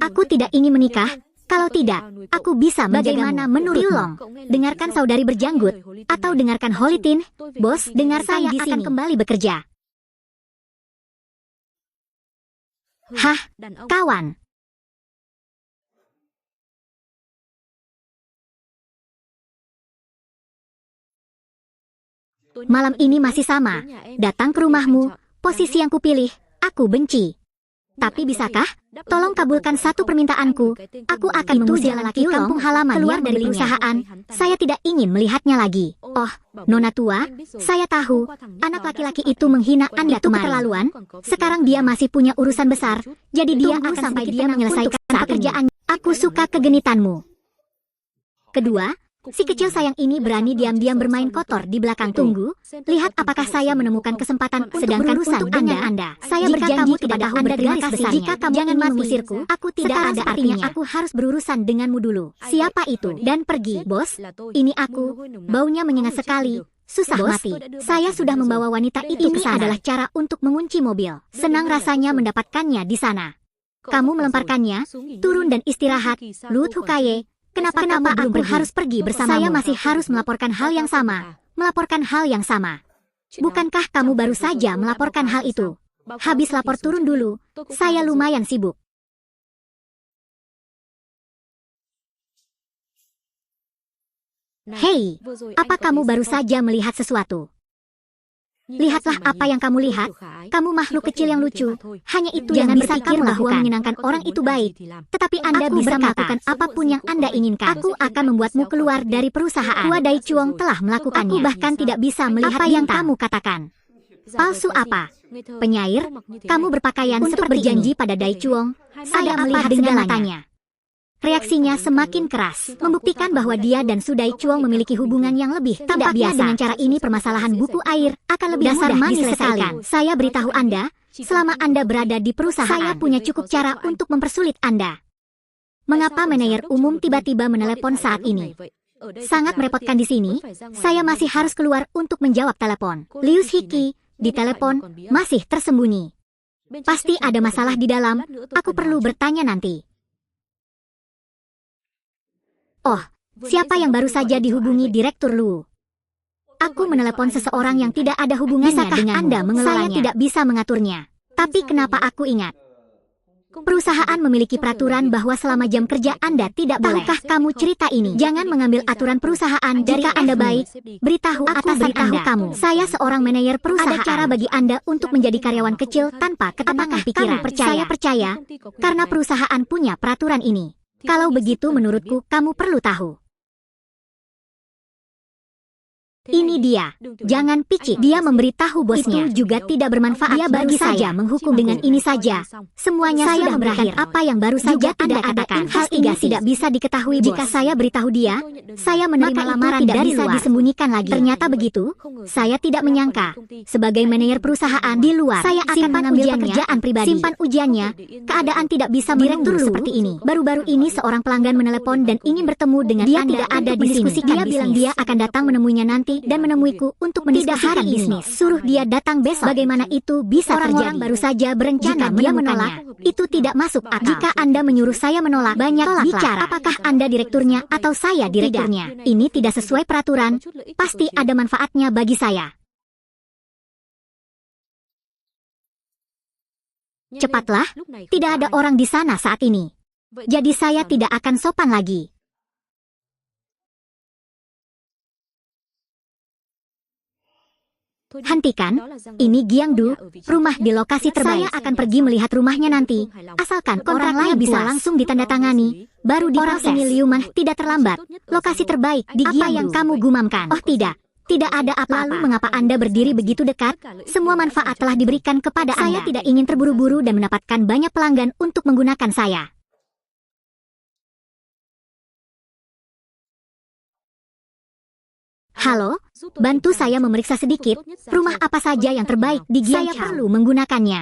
Aku tidak ingin menikah. Kalau tidak, aku bisa bagaimana menurutmu? Tiulong, dengarkan saudari berjanggut, atau dengarkan Holitin, bos, dengar saya akan kembali bekerja. Hah, kawan. Malam ini masih sama. Datang ke rumahmu, posisi yang kupilih, aku benci. Tapi bisakah? Tolong kabulkan satu permintaanku. Aku akan mengusir lelaki kampung halaman keluar dari perusahaan. Saya tidak ingin melihatnya lagi. Oh, Nona tua, saya tahu. Anak laki-laki itu menghina Anda kemarin. Keterlaluan. Sekarang dia masih punya urusan besar. Jadi dia akan sampai dia menyelesaikan pekerjaannya. Aku suka kegenitanmu. Kedua, si kecil sayang ini berani diam-diam bermain kotor di belakang. Tunggu, lihat apakah saya menemukan kesempatan sedang berurusan dengan Anda. Saya berjanji kepada Anda garis besarnya. Jika kamu jangan mengusirku, aku tidak ada artinya. Aku harus berurusan denganmu dulu. Siapa itu? Dan pergi, bos. Ini aku. Baunya menyengat sekali. Susah mati. Saya sudah membawa wanita itu ke sana. Ini adalah cara untuk mengunci mobil. Senang rasanya mendapatkannya di sana. Kamu melemparkannya, turun dan istirahat. Lut Hukaye. Kenapa aku harus pergi bersamamu? Saya masih harus melaporkan hal yang sama. Melaporkan hal yang sama. Bukankah kamu baru saja melaporkan hal itu? Habis lapor turun dulu. Saya lumayan sibuk. Hei, apa kamu baru saja melihat sesuatu? Lihatlah apa yang kamu lihat. Kamu makhluk kecil yang lucu. Hanya itu yang bisa kamu lakukan. Menyenangkan orang itu baik. Tetapi Anda bisa melakukan apapun yang Anda inginkan. Aku akan membuatmu keluar dari perusahaan. Hua Daichuang telah melakukannya. Aku bahkan tidak bisa melihat apa yang kamu katakan. Palsu apa? Penyair, kamu berpakaian untuk berjanji pada Daichuang. Saya melihat dengan matanya. Reaksinya semakin keras, membuktikan bahwa dia dan Su Daichuang memiliki hubungan yang lebih tidak biasa. Dengan cara ini permasalahan buku air akan lebih mudah diselesaikan. Saya beritahu Anda, selama Anda berada di perusahaan, saya punya cukup cara untuk mempersulit Anda. Mengapa manajer umum tiba-tiba menelepon saat ini? Sangat merepotkan di sini. Saya masih harus keluar untuk menjawab telepon. Liu Shiki di telepon masih tersembunyi. Pasti ada masalah di dalam. Aku perlu bertanya nanti. Oh, siapa yang baru saja dihubungi Direktur Lu? Aku menelepon seseorang yang tidak ada hubungannya dengan Anda mengelolanya. Saya tidak bisa mengaturnya. Tapi kenapa aku ingat? Perusahaan memiliki peraturan bahwa selama jam kerja Anda tidak boleh. Tahukah kamu cerita ini? Jangan mengambil aturan perusahaan. Jika Anda baik, beritahu atasan Anda. Kamu. Saya seorang manajer perusahaan. Ada cara bagi Anda untuk menjadi karyawan kecil tanpa ketenangan pikiran. Saya percaya, karena perusahaan punya peraturan ini. Kalau begitu menurutku kamu perlu tahu. Ini dia. Jangan picik. Dia memberitahu bosnya. Itu juga tidak bermanfaat. Dia baru saja menghukum dengan ini saja. Semuanya sudah berakhir. Apa yang baru saja Anda katakan. Hal ini tidak bisa diketahui jika saya beritahu dia. Saya menerima lamaran dari luar. Disembunyikan lagi. Ternyata begitu. Saya tidak menyangka. Sebagai manajer perusahaan di luar, saya akan mengambil pekerjaan pribadi. Simpan ujiannya. Keadaan tidak bisa menunggu seperti ini. Baru-baru ini seorang pelanggan menelepon dan ingin bertemu dengan dia. Tidak ada di sini. Dia bilang dia akan datang menemuinya nanti dan menemuiku untuk mendiskusikan bisnis. Suruh dia datang besok. Bagaimana itu bisa terjadi? Orang baru saja berencana. Jika dia menolak, itu tidak masuk akal. Jika Anda menyuruh saya menolak, banyak bicara. Apakah Anda direkturnya atau saya direkturnya? Ini tidak sesuai peraturan. Pasti ada manfaatnya bagi saya. Cepatlah, tidak ada orang di sana saat ini. Jadi saya tidak akan sopan lagi. Hentikan, ini Giangdu, rumah di lokasi terbaik. Saya akan pergi melihat rumahnya nanti. Asalkan orang lain bisa langsung ditandatangani, baru diproses. Orang ini Liu Man tidak terlambat. Lokasi terbaik di Giangdu. Apa yang kamu gumamkan? Oh tidak, tidak ada apa-apa. Lalu mengapa Anda berdiri begitu dekat? Semua manfaat telah diberikan kepada Anda. Saya tidak ingin terburu-buru dan mendapatkan banyak pelanggan untuk menggunakan saya. Halo, bantu saya memeriksa sedikit, rumah apa saja yang terbaik di Giangchao. Saya perlu menggunakannya.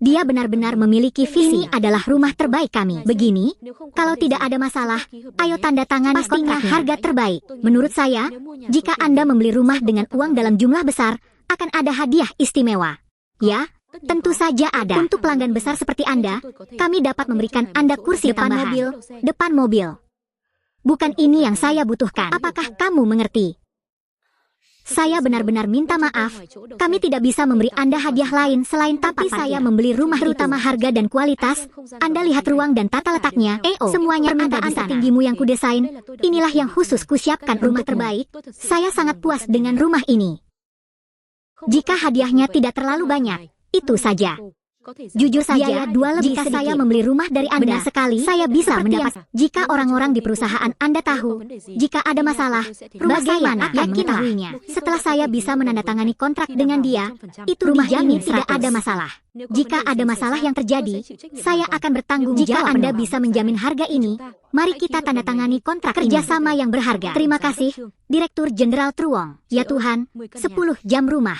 Dia benar-benar memiliki visi. Ini adalah rumah terbaik kami. Begini, kalau tidak ada masalah, ayo tanda tangan pastinya harga terbaik. Menurut saya, jika Anda membeli rumah dengan uang dalam jumlah besar, akan ada hadiah istimewa. Ya? Tentu saja ada. Untuk pelanggan besar seperti Anda, kami dapat memberikan Anda kursi depan mobil. Bukan ini yang saya butuhkan. Apakah kamu mengerti? Saya benar-benar minta maaf. Kami tidak bisa memberi Anda hadiah lain selain tapi saya membeli rumah terutama harga dan kualitas. Anda lihat ruang dan tata letaknya. Semuanya permintaan tertinggimu yang kudesain. Inilah yang khusus kusiapkan rumah terbaik. Saya sangat puas dengan rumah ini. Jika hadiahnya tidak terlalu banyak, itu saja. Jujur saja, jika saya membeli rumah dari Anda sekali, saya bisa mendapat. Jika orang-orang di perusahaan Anda tahu, jika ada masalah, bagaimana akan mengetahuinya? Setelah saya bisa menandatangani kontrak dengan dia, itu rumah dijamin tidak ada masalah. Jika ada masalah yang terjadi, saya akan bertanggung jawab. Jika Anda bisa menjamin harga ini, mari kita tandatangani kontrak kerjasama yang berharga. Terima kasih, Direktur Jenderal Truong. Ya Tuhan, 10 jam rumah.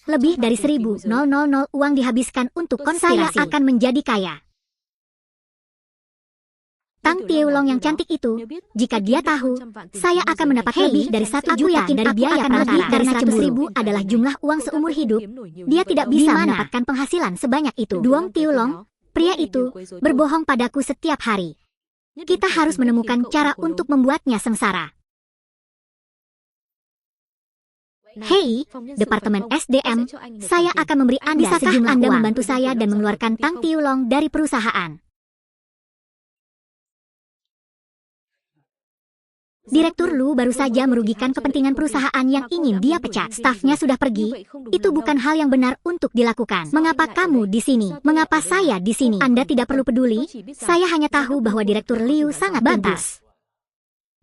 Lebih dari 1.000 uang dihabiskan untuk konspirasi. Saya akan menjadi kaya. Tang Tiulong yang cantik itu, jika dia tahu, saya akan mendapat lebih dari 1 juta dari biaya perantara. Karena 100.000 adalah jumlah uang seumur hidup, dia tidak bisa mendapatkan penghasilan sebanyak itu. Duong Tiulong, pria itu, berbohong padaku setiap hari. Kita harus menemukan cara untuk membuatnya sengsara. Hei, Departemen SDM, saya akan memberi Anda sejumlah Anda membantu saya dan mengeluarkan Tang Tiulong dari perusahaan. Direktur Lu baru saja merugikan kepentingan perusahaan yang ingin dia pecat. Stafnya sudah pergi. Itu bukan hal yang benar untuk dilakukan. Mengapa kamu di sini? Mengapa saya di sini? Anda tidak perlu peduli. Saya hanya tahu bahwa Direktur Liu sangat bagus.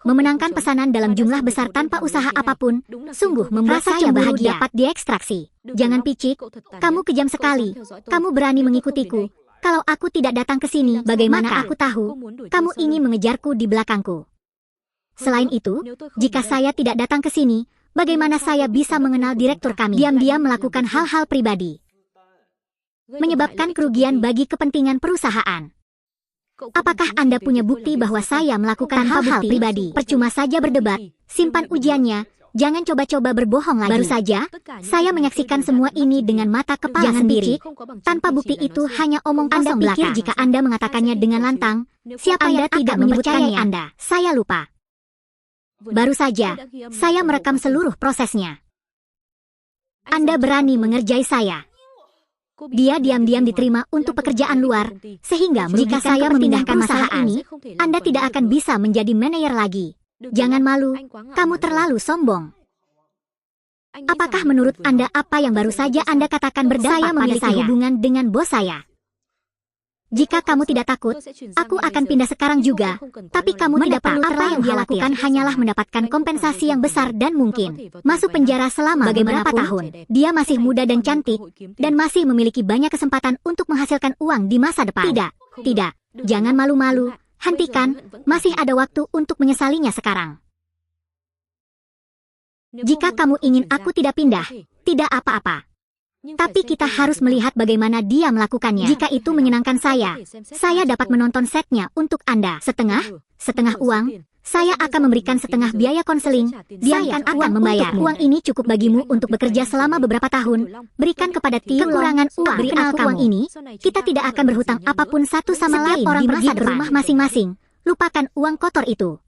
Memenangkan pesanan dalam jumlah besar tanpa usaha apapun, sungguh membuat saya bahagia dapat diekstraksi. Jangan picik, kamu kejam sekali. Kamu berani mengikutiku. Kalau aku tidak datang ke sini, bagaimana aku tahu? Kamu ingin mengejarku di belakangku. Selain itu, jika saya tidak datang ke sini, bagaimana saya bisa mengenal direktur kami? Diam-diam melakukan hal-hal pribadi, menyebabkan kerugian bagi kepentingan perusahaan. Apakah Anda punya bukti bahwa saya melakukan hal-hal pribadi? Percuma saja berdebat, simpan ujiannya, jangan coba-coba berbohong lagi. Baru saja, saya menyaksikan semua ini dengan mata kepala sendiri. Tanpa bukti itu hanya omong kosong belaka. Anda pikir jika Anda mengatakannya dengan lantang, siapa yang tidak mempercayai Anda? Saya lupa. Baru saja, saya merekam seluruh prosesnya. Anda berani mengerjai saya. Dia diam-diam diterima untuk pekerjaan luar, sehingga jika saya memindahkan masalah ini, Anda tidak akan bisa menjadi manajer lagi. Jangan malu, kamu terlalu sombong. Apakah menurut Anda apa yang baru saja Anda katakan berdampak pada saya? Hubungan dengan bos saya. Jika kamu tidak takut, aku akan pindah sekarang juga. Tapi kamu tidak perlu terlalu yang dia lakukan hanyalah mendapatkan kompensasi yang besar dan mungkin masuk penjara selama beberapa tahun. Dia masih muda dan cantik, dan masih memiliki banyak kesempatan untuk menghasilkan uang di masa depan. Tidak, jangan malu-malu. Hentikan, masih ada waktu untuk menyesalinya sekarang. Jika kamu ingin aku tidak pindah, tidak apa-apa. Tapi kita harus melihat bagaimana dia melakukannya. Jika itu menyenangkan saya dapat menonton setnya untuk Anda. Setengah uang, saya akan memberikan setengah biaya konseling. Dia akan membayar. Uang ini cukup bagimu untuk bekerja selama beberapa tahun. Berikan kepada Tiu kekurangan uang. Beri aku uang ini, kita tidak akan berhutang apapun satu sama lain. Orang pergi ke rumah masing-masing. Lupakan uang kotor itu.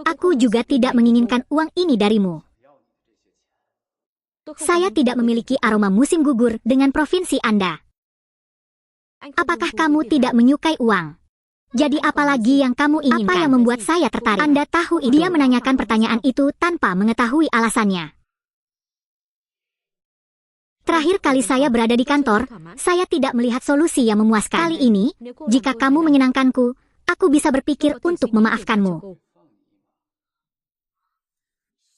Aku juga tidak menginginkan uang ini darimu. Saya tidak memiliki aroma musim gugur dengan provinsi Anda. Apakah kamu tidak menyukai uang? Jadi apa lagi yang kamu inginkan? Apa yang membuat saya tertarik? Anda tahu itu. Dia menanyakan pertanyaan itu tanpa mengetahui alasannya. Terakhir kali saya berada di kantor, saya tidak melihat solusi yang memuaskan. Kali ini, jika kamu menyenangkanku, aku bisa berpikir untuk memaafkanmu.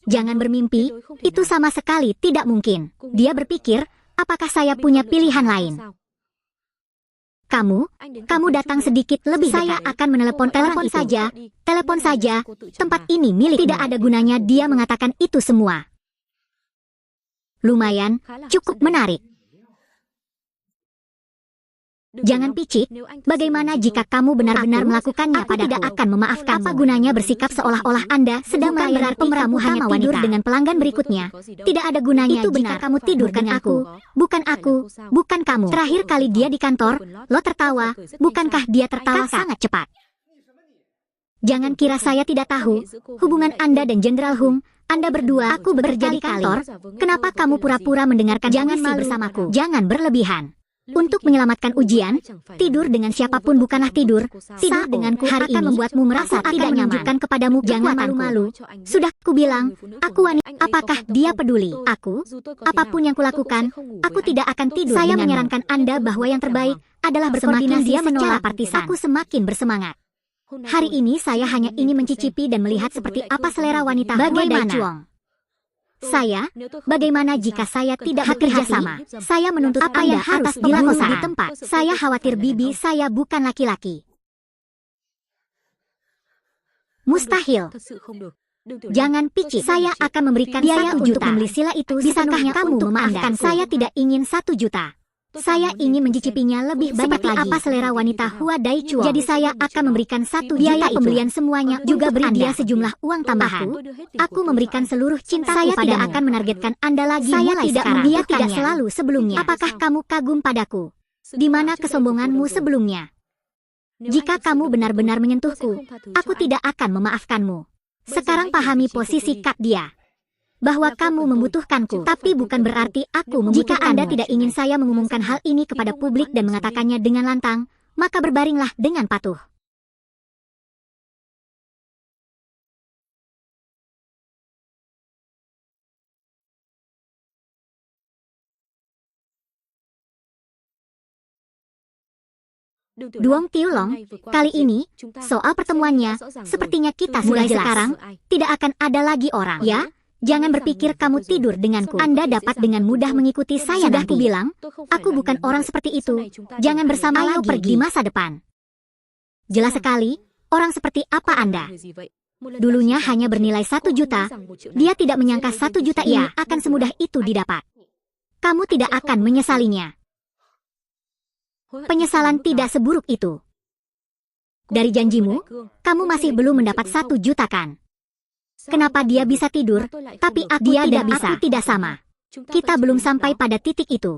Jangan bermimpi, itu sama sekali tidak mungkin. Dia berpikir, apakah saya punya pilihan lain? Kamu datang sedikit lebih dekat. Saya akan menelepon telepon saja. Tempat ini milik. Tidak ada gunanya dia mengatakan itu semua. Lumayan, cukup menarik. Jangan picik, bagaimana jika kamu benar-benar melakukannya padaku? Tidak akan memaafkan. Apa gunanya bersikap seolah-olah Anda sedang melayani pemeramu hanya tidur dengan pelanggan berikutnya? Tidak ada gunanya. Itu benar. Kamu tidur dengan aku. Bukan aku, bukan kamu. Terakhir kali dia di kantor, lo tertawa. Bukankah dia tertawa sangat cepat? Jangan kira saya tidak tahu. Hubungan Anda dan Jenderal Hung, Anda berdua, aku bekerja di kantor. Kenapa kamu pura-pura mendengarkan? Jangan malu bersamaku. Jangan berlebihan. Untuk menyelamatkan ujian, tidur dengan siapapun bukanlah tidur. Tidur denganku hari ini membuatmu merasa tidak menunjukkan kepadamu. Jangan malu-malu. Sudah kubilang, aku wanita. Apakah dia peduli? Aku, apapun yang kulakukan, aku tidak akan tidur. Saya menyarankan Anda bahwa yang terbaik adalah berkoordinasi. Dia menolak partisan. Aku semakin bersemangat. Hari ini saya hanya ingin mencicipi dan melihat seperti apa selera wanita. Bagaimana? Bagaimana jika saya tidak bekerja sama? Saya menuntut apa yang harus dilakukan di tempat. Saya khawatir bibi saya bukan laki-laki. Mustahil. Jangan picik. Saya akan memberikan biaya untuk membeli sila itu. Bisakah kamu memaafkan? Saya tidak ingin 1 juta. Saya ingin mencicipinya lebih banyak lagi. Apa selera wanita Hua Dai Chuo. Jadi saya akan memberikan 1 juta pembelian semuanya. Juga beri dia sejumlah uang tambahan. Aku memberikan seluruh cinta. Saya tidak akan menargetkan Anda lagi. Saya tidak dia tidak selalu sebelumnya. Apakah kamu kagum padaku? Di mana kesombonganmu sebelumnya? Jika kamu benar-benar menyentuhku, aku tidak akan memaafkanmu. Sekarang pahami posisi Kak dia. Bahwa kamu membutuhkanku, tapi bukan berarti aku membutuhkanmu. Jika Anda tidak ingin saya mengumumkan hal ini kepada publik dan mengatakannya dengan lantang, maka berbaringlah dengan patuh. Duong Tiulong, kali ini, soal pertemuannya, sepertinya kita mulai sekarang, tidak akan ada lagi orang. Ya, jangan berpikir kamu tidur denganku. Anda dapat dengan mudah mengikuti saya. Sudah kubilang, aku bukan orang seperti itu. Jangan bersama lagi pergi di masa depan. Jelas sekali, orang seperti apa Anda? Dulunya hanya bernilai 1 juta, dia tidak menyangka 1 juta ini akan semudah itu didapat. Kamu tidak akan menyesalinya. Penyesalan tidak seburuk itu. Dari janjimu, kamu masih belum mendapat 1 juta kan? Kenapa dia bisa tidur, tapi dia dan aku tidak sama? Kita belum sampai pada titik itu.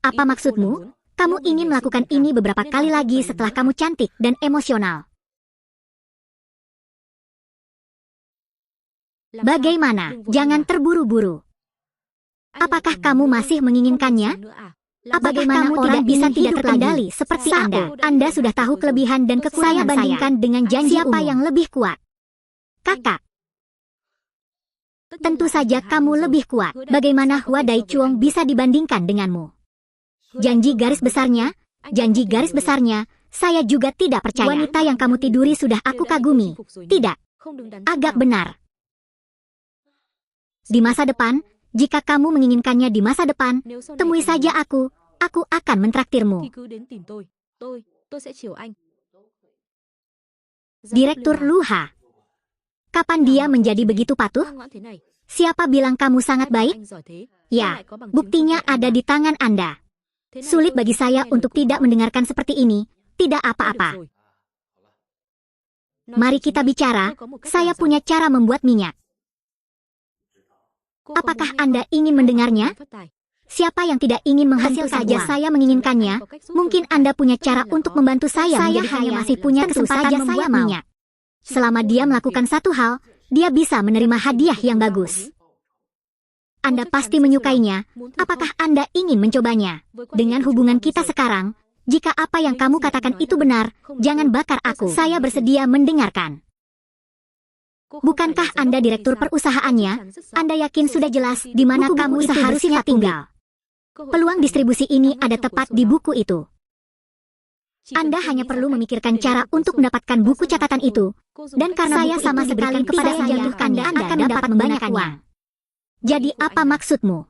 Apa maksudmu? Kamu ingin melakukan ini beberapa kali lagi setelah kamu cantik dan emosional. Bagaimana? Jangan terburu-buru. Apakah kamu masih menginginkannya? Apakah kamu tidak bisa tidak terkendali seperti Anda? Anda sudah tahu kelebihan dan kekurangan saya. Bandingkan dengan janji siapa yang lebih kuat? Kakak. Tentu saja kamu lebih kuat. Bagaimana Hua Dai Chuong bisa dibandingkan denganmu? Janji garis besarnya, saya juga tidak percaya. Wanita yang kamu tiduri sudah aku kagumi. Tidak. Agak benar. Di masa depan, jika kamu menginginkannya di masa depan, temui saja aku akan mentraktirmu. Direktur Luha. Kapan dia menjadi begitu patuh? Siapa bilang kamu sangat baik? Ya, buktinya ada di tangan Anda. Sulit bagi saya untuk tidak mendengarkan seperti ini, tidak apa-apa. Mari kita bicara, saya punya cara membuat minyak. Apakah Anda ingin mendengarnya? Siapa yang tidak ingin menghasilkan saja saya menginginkannya? Mungkin Anda punya cara untuk membantu saya hanya masih punya kesempatan membuat minyak. Selama dia melakukan satu hal, dia bisa menerima hadiah yang bagus. Anda pasti menyukainya. Apakah Anda ingin mencobanya? Dengan hubungan kita sekarang, jika apa yang kamu katakan itu benar, jangan bakar aku. Saya bersedia mendengarkan. Bukankah Anda direktur perusahaannya? Anda yakin sudah jelas di mana kamu seharusnya tinggal. Peluang distribusi ini ada tepat di buku itu. Anda hanya perlu memikirkan cara untuk mendapatkan buku catatan itu. Dan karena saya sama sekali kepada saya, Anda akan dapat banyak uang. Jadi apa maksudmu?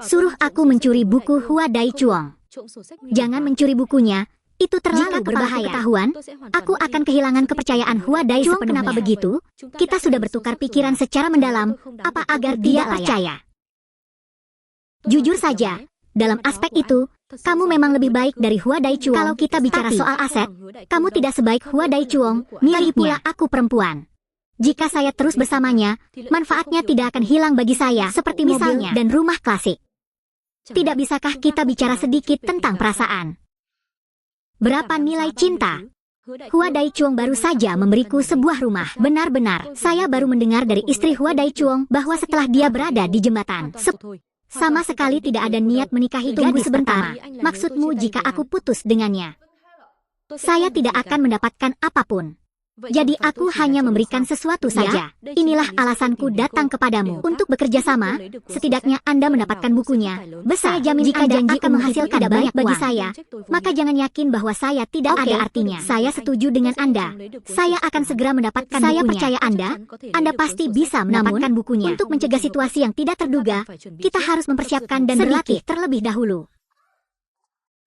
Suruh aku mencuri buku Hua Dai Chuong. Jangan mencuri bukunya. Itu terlalu berbahaya. Ketahuan, aku akan kehilangan kepercayaan Hua Dai sepenuhnya. Kenapa begitu? Kita sudah bertukar pikiran secara mendalam, apa agar dia percaya. Jujur saja, dalam aspek itu, kamu memang lebih baik dari Hua Dai Chuong. Kalau kita bicara soal aset, kamu tidak sebaik Hua Dai Chuong, lagi pula aku perempuan. Jika saya terus bersamanya, manfaatnya tidak akan hilang bagi saya, seperti misalnya dan rumah klasik. Tidak bisakah kita bicara sedikit tentang perasaan? Berapa nilai cinta? Hua Dai Chuong baru saja memberiku sebuah rumah. Benar-benar, saya baru mendengar dari istri Hua Dai Chuong bahwa setelah dia berada di jembatan, sama sekali tidak ada niat menikahi. Tunggu sebentar. Maksudmu jika aku putus dengannya? Saya tidak akan mendapatkan apapun. Jadi aku hanya memberikan sesuatu saja. Inilah alasanku datang kepadamu. Untuk bekerja sama, setidaknya Anda mendapatkan bukunya. Saya jamin jika janji akan menghasilkan banyak bagi saya, maka jangan yakin bahwa saya tidak ada artinya. Saya setuju dengan Anda. Saya akan segera mendapatkan bukunya. Saya percaya Anda pasti bisa mendapatkan bukunya. Untuk mencegah situasi yang tidak terduga, kita harus mempersiapkan dan berlatih terlebih dahulu.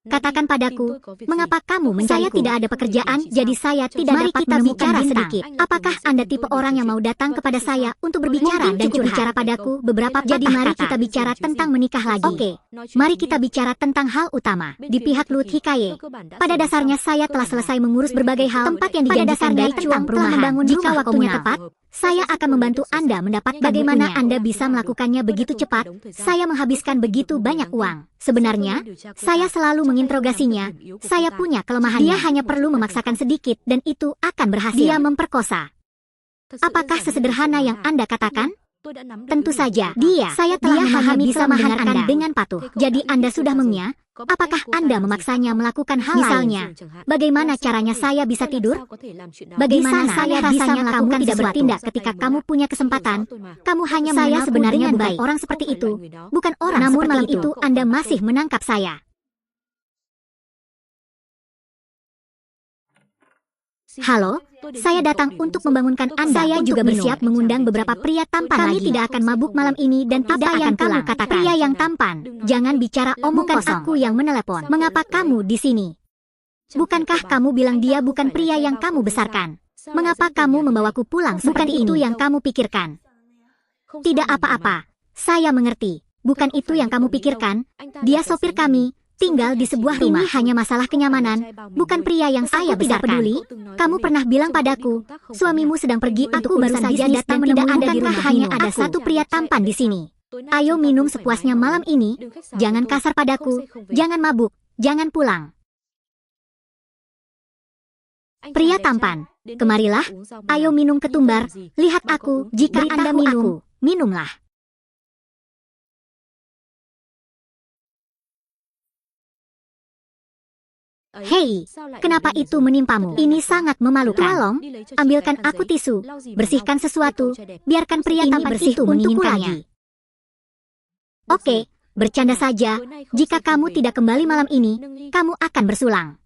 Katakan padaku, mengapa kamu mencariku? Saya tidak ada pekerjaan, jadi saya tidak dapat menemukan sedikit. Apakah Anda tipe orang yang mau datang kepada saya untuk berbicara dan curhat padaku beberapa? Jadi mari kita bicara tentang menikah lagi. Oke, mari kita bicara tentang hal utama. Di pihak Lut Hikaye, pada dasarnya saya telah selesai mengurus berbagai hal. Tempat yang dijanjikan Dai Chuong telah membangun. Jika waktunya tepat, saya akan membantu Anda mendapat. Bagaimana Anda bisa melakukannya begitu cepat? Saya menghabiskan begitu banyak uang. Sebenarnya, saya selalu menginterogasinya. Saya punya kelemahan. Dia hanya perlu memaksakan sedikit dan itu akan berhasil. Dia memperkosa. Apakah sesederhana yang Anda katakan? Tentu saja, saya telah memahami bisa mendengarkan dengan patuh. Jadi Anda sudah mengunyah? Apakah Anda memaksanya melakukan hal misalnya, bagaimana caranya saya bisa tidur? Bagaimana saya bisa melakukan tidak bertindak ketika kamu punya kesempatan? Kamu hanya saya sebenarnya bukan orang seperti itu. Bukan orang namun malam itu Anda masih menangkap saya. Halo, saya datang untuk membangunkan Anda. Saya juga bersiap mengundang beberapa pria tampan lagi. Kami tidak akan mabuk malam ini dan tidak akan kamu katakan. Pria yang tampan, jangan bicara omong kosong. Aku yang menelepon. Mengapa kamu di sini? Bukankah kamu bilang dia bukan pria yang kamu besarkan? Mengapa kamu membawaku pulang? Bukan itu yang kamu pikirkan. Tidak apa-apa, saya mengerti. Bukan itu yang kamu pikirkan. Dia sopir kami. Tinggal di sebuah rumah. Ini hanya masalah kenyamanan, bukan pria yang saya tidak peduli. Kamu pernah bilang padaku, suamimu sedang pergi. Aku baru saja datang menemukan Anda di rumah. Hanya ada satu pria tampan di sini. Ayo minum sepuasnya malam ini. Jangan kasar padaku. Jangan mabuk. Jangan pulang. Pria tampan, kemarilah. Ayo minum ketumbar. Lihat aku. Jika Anda minum, minumlah. Hei, kenapa itu menimpamu? Ini sangat memalukan. Tolong, ambilkan aku tisu, bersihkan sesuatu, biarkan pria tampan itu menginginkannya. Oke, bercanda saja. Jika kamu tidak kembali malam ini, kamu akan bersulang.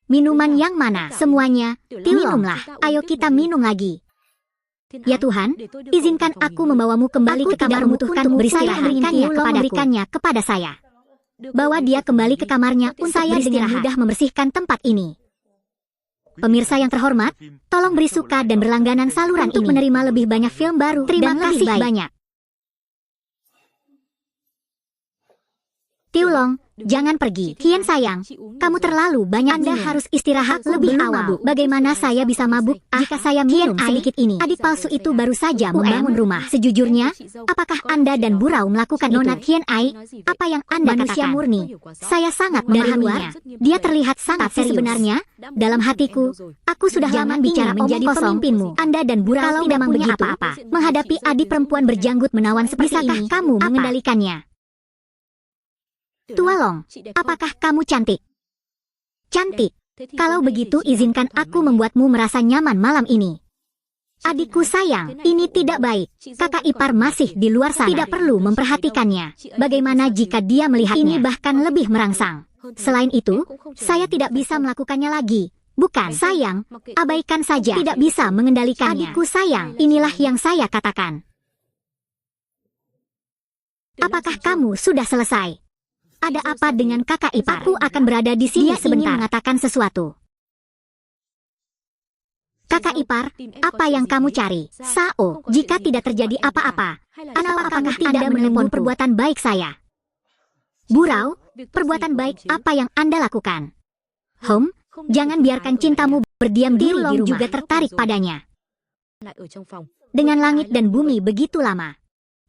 Minuman yang mana? Semuanya. Minumlah. Ayo kita minum lagi. Ya Tuhan, izinkan aku membawamu kembali ke kamarmu untuk memberikannya kepada saya. Bawa dia kembali ke kamarnya untuk saya dengan mudah membersihkan tempat ini. Pemirsa yang terhormat, tolong beri suka dan berlangganan saluran untuk menerima lebih banyak film baru. Terima kasih banyak. Tiulong, jangan pergi. Hien sayang, kamu terlalu banyak. Anda harus istirahat lebih awal. Bagaimana saya bisa mabuk jika saya minum sedikit ini? Adik palsu itu baru saja membangun rumah. Sejujurnya, apakah Anda dan Burau melakukan Nona Hien Ai? Apa yang Anda manusia murni? Saya sangat memahaminya. Dia terlihat sangat serius. Sebenarnya, dalam hatiku, aku sudah lama bicara menjadi pemimpinmu. Anda dan Burau tidak punya apa-apa. Menghadapi adik perempuan berjanggut menawan seperti ini, kamu mengendalikannya? Tualong, apakah kamu cantik? Cantik. Kalau begitu izinkan aku membuatmu merasa nyaman malam ini. Adikku sayang, ini tidak baik. Kakak ipar masih di luar sana. Tidak perlu memperhatikannya. Bagaimana jika dia melihatnya? Ini bahkan lebih merangsang. Selain itu, saya tidak bisa melakukannya lagi. Bukan, sayang, abaikan saja. Tidak bisa mengendalikannya. Adikku sayang, inilah yang saya katakan. Apakah kamu sudah selesai? Ada apa dengan kakak ipar? Aku akan berada di sini sebentar. Ingin mengatakan sesuatu. Kakak ipar, apa yang kamu cari? Sao, jika tidak terjadi apa-apa, apakah tidak menelpon perbuatan baik saya? Burau, perbuatan baik apa yang Anda lakukan? Jangan biarkan cintamu berdiam diri di rumah. Juga tertarik padanya. Dengan langit dan bumi begitu lama.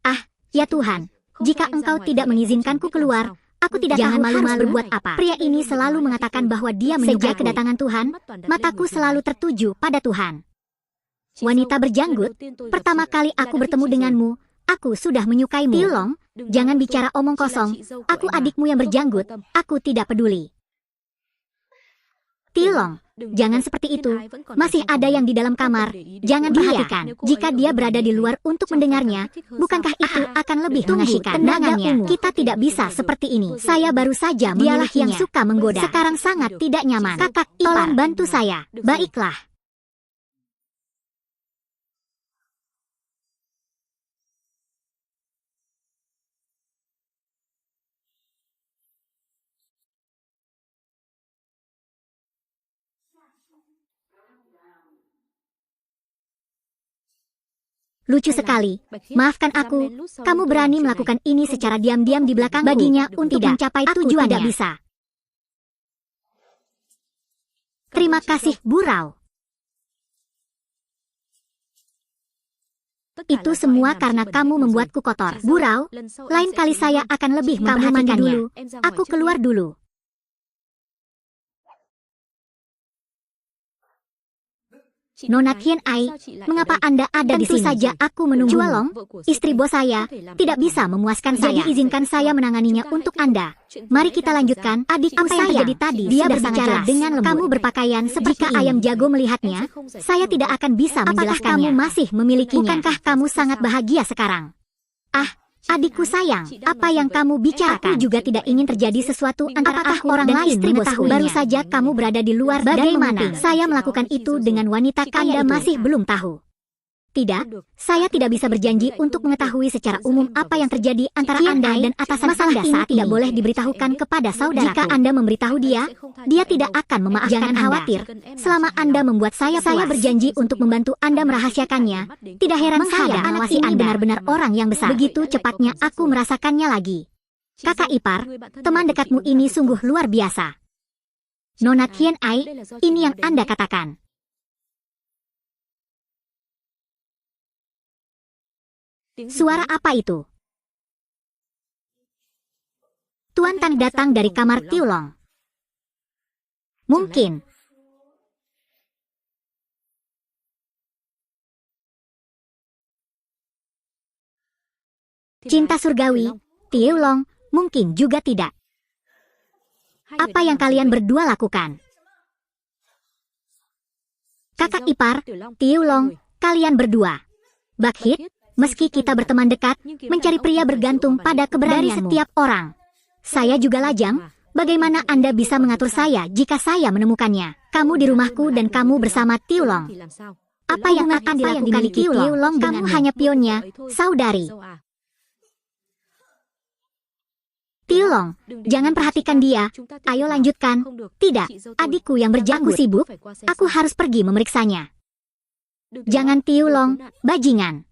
Ah, ya Tuhan, jika Engkau tidak mengizinkanku keluar, aku tidak tahu harus berbuat apa. Pria ini selalu mengatakan bahwa dia menyukai kedatangan Tuhan. Mataku selalu tertuju pada Tuhan. Wanita berjanggut, pertama kali aku bertemu denganmu, aku sudah menyukaimu. Tiulong, jangan bicara omong kosong. Aku adikmu yang berjanggut, aku tidak peduli. Tiulong, jangan seperti itu. Masih ada yang di dalam kamar. Jangan perhatikan. Jika dia berada di luar untuk mendengarnya, bukankah itu akan lebih mengasyikan? Tendangannya, kita tidak bisa seperti ini. Saya baru saja memilikinya. Dialah yang suka menggoda. Sekarang sangat tidak nyaman. Kakak ipar, tolong bantu saya. Baiklah. Lucu sekali. Maafkan aku, kamu berani melakukan ini secara diam-diam di belakangku. Baginya untuk mencapai tujuan tidak bisa. Terima kasih, Burau. Itu semua karena kamu membuatku kotor. Burau, lain kali saya akan lebih memperhatikannya. Dulu. Aku keluar dulu. Nona Tian Ai, mengapa Anda ada di sini? Tentu saja aku menunggu. Jualong, istri bos saya, tidak bisa memuaskan saya. Jadi izinkan saya menanganinya untuk Anda. Mari kita lanjutkan. Adikku saya jadi tadi, dia berbicara dengan lembut. Kamu berpakaian seperti ayam jago melihatnya. Saya tidak akan bisa menjelaskannya. Kamu masih memilikinya? Bukankah kamu sangat bahagia sekarang? Adikku sayang, apa yang kamu bicarakan? Aku juga tidak ingin terjadi sesuatu antara aku orang dan lain mengetahui. Baru saja kamu berada di luar. Bagaimana saya melakukan itu dengan wanita kaya? Anda masih belum tahu. Tidak, saya tidak bisa berjanji untuk mengetahui secara umum apa yang terjadi antara Anda dan atasan Anda saat ini. Tidak boleh diberitahukan kepada saudaraku. Jika Anda memberitahu dia tidak akan memaafkan. Jangan khawatir, selama Anda membuat saya berjanji untuk membantu Anda merahasiakannya. Tidak heran saya mengawasi Anda benar-benar orang yang besar. Begitu cepatnya aku merasakannya lagi. Kakak ipar, teman dekatmu ini sungguh luar biasa. Nona Tian Ai, ini yang Anda katakan. Suara apa itu? Tuan Tang datang dari kamar Tiulong. Mungkin. Cinta surgawi, Tiulong, mungkin juga tidak. Apa yang kalian berdua lakukan? Kakak ipar, Tiulong, kalian berdua. Bakhit, meski kita berteman dekat, mencari pria bergantung pada keberanianmu. Dari setiap orang. Saya juga lajang, bagaimana Anda bisa mengatur saya jika saya menemukannya? Kamu di rumahku dan kamu bersama Tiulong. Apa yang akan dilakukan Tiulong? Kamu hanya pionnya, saudari. Tiulong, jangan perhatikan dia. Ayo lanjutkan. Tidak, adikku yang berjanggut. Aku sibuk, aku harus pergi memeriksanya. Jangan Tiulong, bajingan.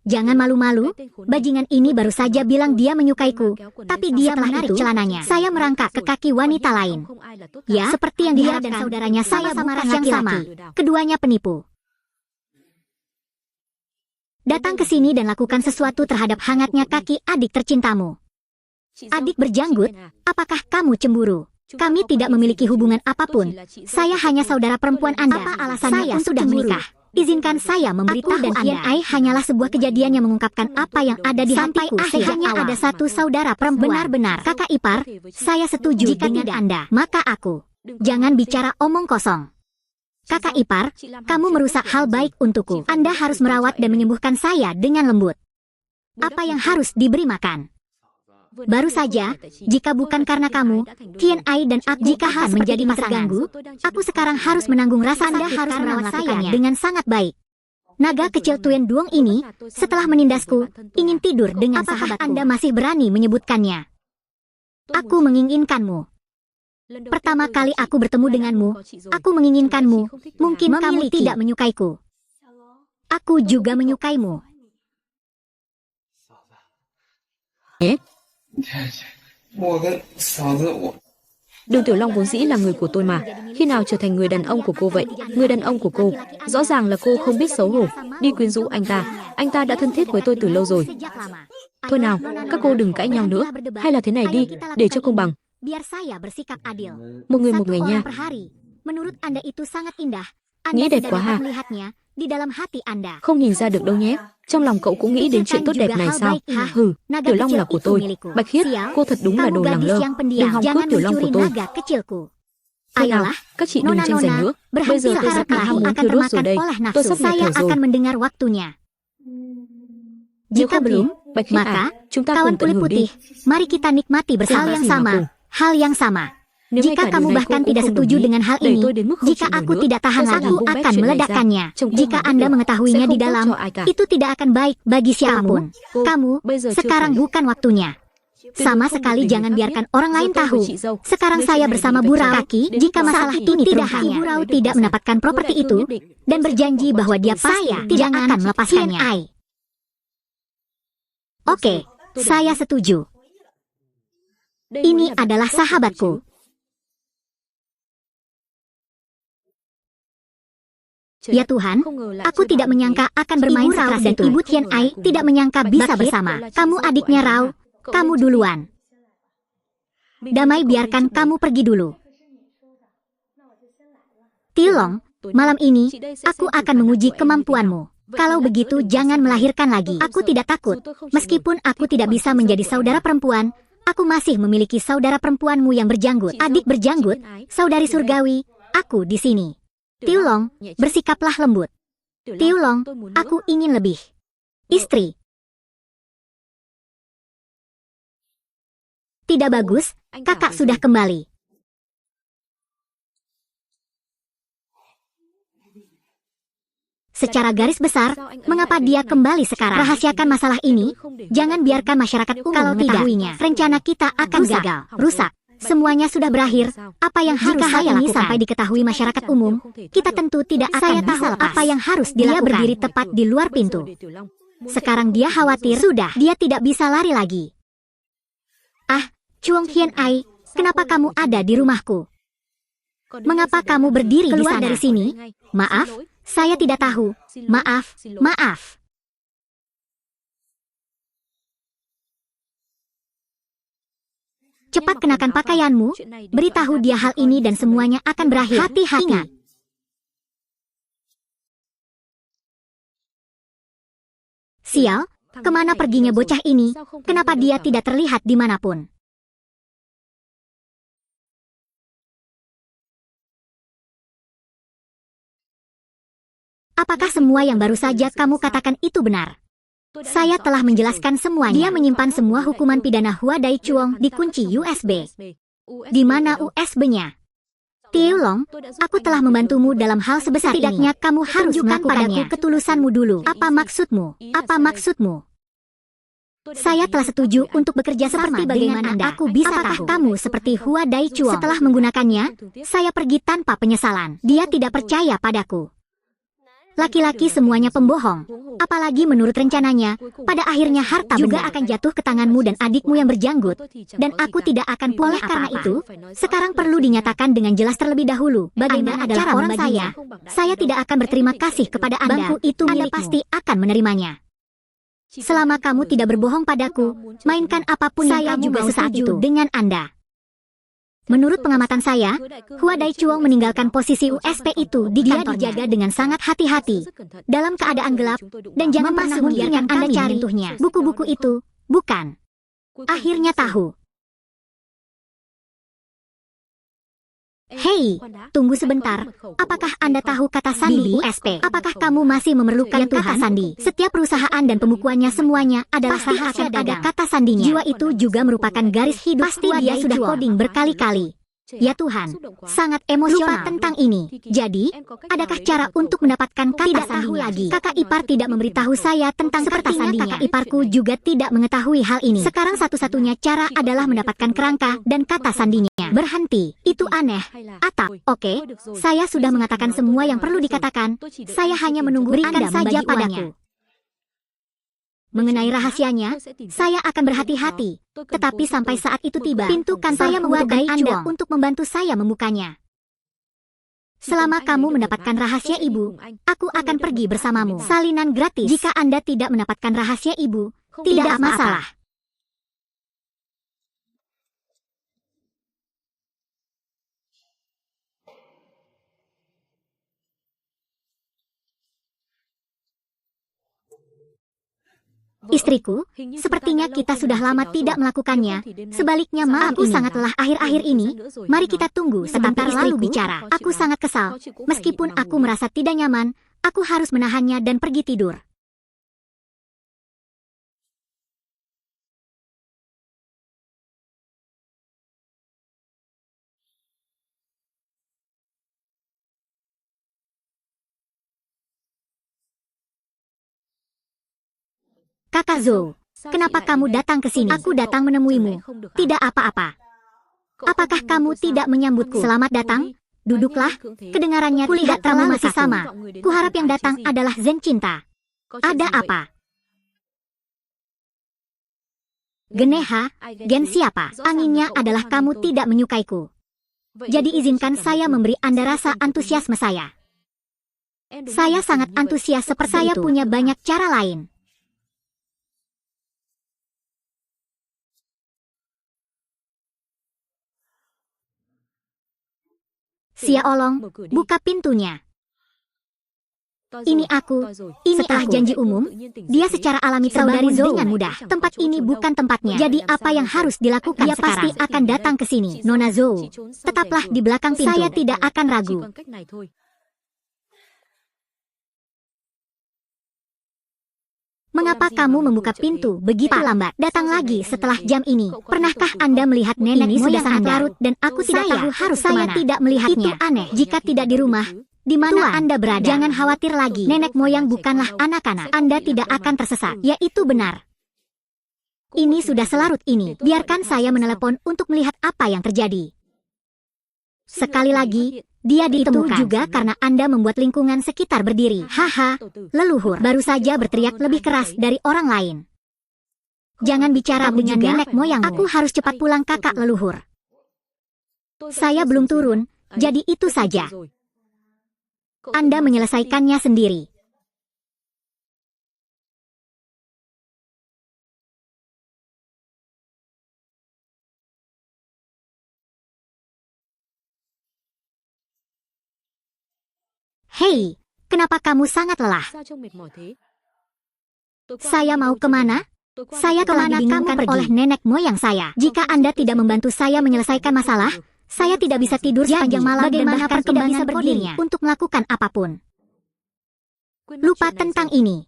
Jangan malu-malu, bajingan ini baru saja bilang dia menyukaiku, tapi dia menarik celananya. Saya merangkak ke kaki wanita lain. Ya, seperti yang dia dan saudaranya sama-sama ras yang sama. Keduanya penipu. Datang ke sini dan lakukan sesuatu terhadap hangatnya kaki adik tercintamu. Adik berjanggut, apakah kamu cemburu? Kami tidak memiliki hubungan apapun. Saya hanya saudara perempuan Anda. Apa alasannya saya untuk sudah menikah? Izinkan saya memberitahu dan Tian Ai hanyalah sebuah kejadian yang mengungkapkan apa yang ada di hatiku. Hanya ada satu saudara perempuan. Benar-benar, kakak ipar, saya setuju. Jika tidak Anda, maka aku. Jangan bicara omong kosong. Kakak ipar, kamu merusak hal baik untukku. Anda harus merawat dan menyembuhkan saya dengan lembut. Apa yang harus diberi makan? Baru saja, jika bukan karena kamu, Tian Ai dan aku jika harus menjadi terganggu, aku sekarang harus menanggung rasa. Anda harus merawat saya dengan sangat baik. Naga kecil Tuen Duong ini, setelah menindasku, ingin tidur dengan sahabatku. Anda masih berani menyebutkannya? Aku menginginkanmu. Pertama kali aku bertemu denganmu, aku menginginkanmu. Mungkin kamu tidak menyukaiku. Aku juga menyukaimu. Đường Tiểu Long vốn dĩ là người của tôi mà. Khi nào trở thành người đàn ông của cô vậy? Người đàn ông của cô. Rõ ràng là cô không biết xấu hổ. Đi quyến rũ anh ta. Anh ta đã thân thiết với tôi từ lâu rồi. Thôi nào, các cô đừng cãi nhau nữa. Hay là thế này đi, để cho công bằng. Một người một ngày nha. Nghĩ đẹp quá hả? Không nhìn ra được đâu nhé. Trong lòng cậu cũng nghĩ đến chuyện tốt đẹp này sao? Hừ, Tiểu Long là của tôi. Bạch Khiết, cô thật đúng là đồ lẳng lơ. Đừng hòng cướp Tiểu Long của tôi. Thôi nào, các chị đừng tranh giành nữa. Bây giờ tôi sắp bị ham muốn thiêu đốt rồi đây. Tôi sắp nghẹt thở rồi. Jika belum, Bạch Khiết à, chúng ta cùng tận hưởng đi. Mari kita nikmati bersama. Hal yang sama. Jika kamu bahkan tidak setuju dengan hal ini, jika aku tidak tahan lagi, aku akan meledakkannya. Jika Anda mengetahuinya di dalam, itu tidak akan baik bagi siapapun. Kamu, sekarang bukan waktunya. Sama sekali jangan biarkan orang lain tahu. Sekarang saya bersama Burau Kaki, jika masalah ini tidak hanya Burau tidak mendapatkan properti itu, dan berjanji bahwa dia pasti tidak akan melepaskannya. Oke, saya setuju. Ini adalah sahabatku. Ya Tuhan, aku tidak menyangka akan bermain sekeras dan Ibu Tian Ai tidak menyangka bisa bersama. Kamu adiknya Rao, kamu duluan. Damai, biarkan kamu pergi dulu. Tilong, malam ini, aku akan menguji kemampuanmu. Kalau begitu jangan melahirkan lagi. Aku tidak takut. Meskipun aku tidak bisa menjadi saudara perempuan, aku masih memiliki saudara perempuanmu yang berjanggut. Adik berjanggut, saudari surgawi, aku di sini. Tiulong, bersikaplah lembut. Tiulong, aku ingin lebih. Istri. Tidak bagus, kakak sudah kembali. Secara garis besar, mengapa dia kembali sekarang? Rahasiakan masalah ini, jangan biarkan masyarakat umum mengetahuinya. Rencana kita akan gagal, rusak. Semuanya sudah berakhir. Apa yang harus saya lakukan sampai diketahui masyarakat umum? Kita tentu tidak akan bisa lepas. Apa yang harus dilakukan? Dia berdiri tepat di luar pintu. Sekarang dia khawatir. Sudah, dia tidak bisa lari lagi. Ah, Chuang Hian Ai, kenapa kamu ada di rumahku? Mengapa kamu berdiri di sana? Keluar dari sini. Maaf, saya tidak tahu. Maaf, maaf. Cepat kenakan pakaianmu, beritahu dia hal ini dan semuanya akan berakhir. Hati-hati. Sial, kemana perginya bocah ini? Kenapa dia tidak terlihat dimanapun? Apakah semua yang baru saja kamu katakan itu benar? Saya telah menjelaskan semuanya. Dia menyimpan semua hukuman pidana Hua Dai Chuang di kunci USB. Di mana USB-nya? Tiulong, aku telah membantumu dalam hal sebesar ini. Setidaknya kamu harus melakukannya. Ketulusanmu dulu. Apa maksudmu? Apa maksudmu? Saya telah setuju untuk bekerja seperti bagaimana Anda. Aku bisa tahu. Kamu seperti Hua Dai Chuang? Setelah menggunakannya, saya pergi tanpa penyesalan. Dia tidak percaya padaku. Laki-laki semuanya pembohong. Apalagi menurut rencananya, pada akhirnya harta juga akan jatuh ke tanganmu dan adikmu yang berjanggut. Dan aku tidak akan boleh karena itu. Sekarang perlu dinyatakan dengan jelas terlebih dahulu. Bagaimana cara orang saya? Saya tidak akan berterima kasih kepada Anda. Bangku itu Anda pasti akan menerimanya. Selama kamu tidak berbohong padaku, mainkan apapun yang kamu mau saat itu dengan Anda. Menurut pengamatan saya, Hua Dai Chuang meninggalkan posisi USB itu di kantornya. Dia dijaga dengan sangat hati-hati, dalam keadaan gelap, dan jangan pernah membiarkan Anda cari buku-buku itu, bukan. Akhirnya tahu. Hei, tunggu sebentar. Apakah Anda tahu kata sandi USB? Apakah kamu masih memerlukan kata sandi? Setiap perusahaan dan pembukuannya semuanya adalah pasti akan ada kata sandinya. Jiwa itu juga merupakan garis hidup. Pasti dia sudah coding berkali-kali. Ya Tuhan, sangat emosional tentang ini. Jadi, adakah cara untuk mendapatkan kata sandinya? Lagi. Kakak ipar tidak memberitahu saya tentang kata sandinya. Kakak iparku juga tidak mengetahui hal ini. Sekarang satu-satunya cara adalah mendapatkan kerangka dan kata sandinya. Berhenti, itu aneh. Atau, oke, saya sudah mengatakan semua yang perlu dikatakan. Saya hanya menunggu Anda saja padaku. Mengenai rahasianya, saya akan berhati-hati. Tetapi sampai saat itu tiba, pintu kantor saya membutuhkan Anda untuk membantu saya membukanya. Selama kamu mendapatkan rahasia ibu, aku akan pergi bersamamu. Salinan gratis. Jika Anda tidak mendapatkan rahasia ibu, tidak masalah. Istriku, sepertinya kita sudah lama tidak melakukannya. Sebaliknya aku sangat lelah akhir-akhir ini. Mari kita tunggu sebentar lalu bicara. Aku sangat kesal. Meskipun aku merasa tidak nyaman, aku harus menahannya dan pergi tidur. Kakak Zhou, kenapa kamu datang ke sini? Aku datang menemuimu. Tidak apa-apa. Apakah kamu tidak menyambutku? Selamat datang. Duduklah. Kedengarannya kulihat kamu masih sama. Kuharap yang datang adalah Zen Cinta. Ada apa? Geneha, Gen siapa? Anginnya adalah kamu tidak menyukaiku. Jadi izinkan saya memberi Anda rasa antusiasme saya. Saya sangat antusias seperti saya itu. Punya banyak cara lain. Sia Olong, buka pintunya. Ini aku, ini setelah janji umum, dia secara alami terbangun dengan mudah. Tempat ini bukan tempatnya. Jadi apa yang harus dilakukan dia sekarang? Pasti akan datang ke sini. Nona Zhou, tetaplah di belakang pintu. Saya tidak akan ragu. Mengapa kamu membuka pintu begitu lambat? Datang lagi setelah jam ini. Pernahkah Anda melihat nenek ini sudah sangat larut dan aku tidak tahu harus saya tidak melihatnya. Itu aneh. Jika tidak di rumah, di mana Anda berada? Jangan khawatir lagi. Nenek moyang bukanlah anak-anak. Anda tidak akan tersesat. Ya, itu benar. Ini sudah selarut ini. Biarkan saya menelepon untuk melihat apa yang terjadi. Sekali lagi, dia ditemukan juga karena Anda membuat lingkungan sekitar berdiri. Haha, leluhur baru saja berteriak lebih keras dari orang lain. Jangan bicara dengan nenek moyang. Aku harus cepat pulang, kakak leluhur. Saya belum turun, jadi itu saja. Anda menyelesaikannya sendiri. Hei, kenapa kamu sangat lelah? Saya mau kemana? Saya telah dibingungkan oleh nenek moyang saya. Jika Anda tidak membantu saya menyelesaikan masalah, saya tidak bisa tidur sepanjang malam. Bagaimana perkembangan kodenya untuk melakukan apapun? Lupa tentang ini.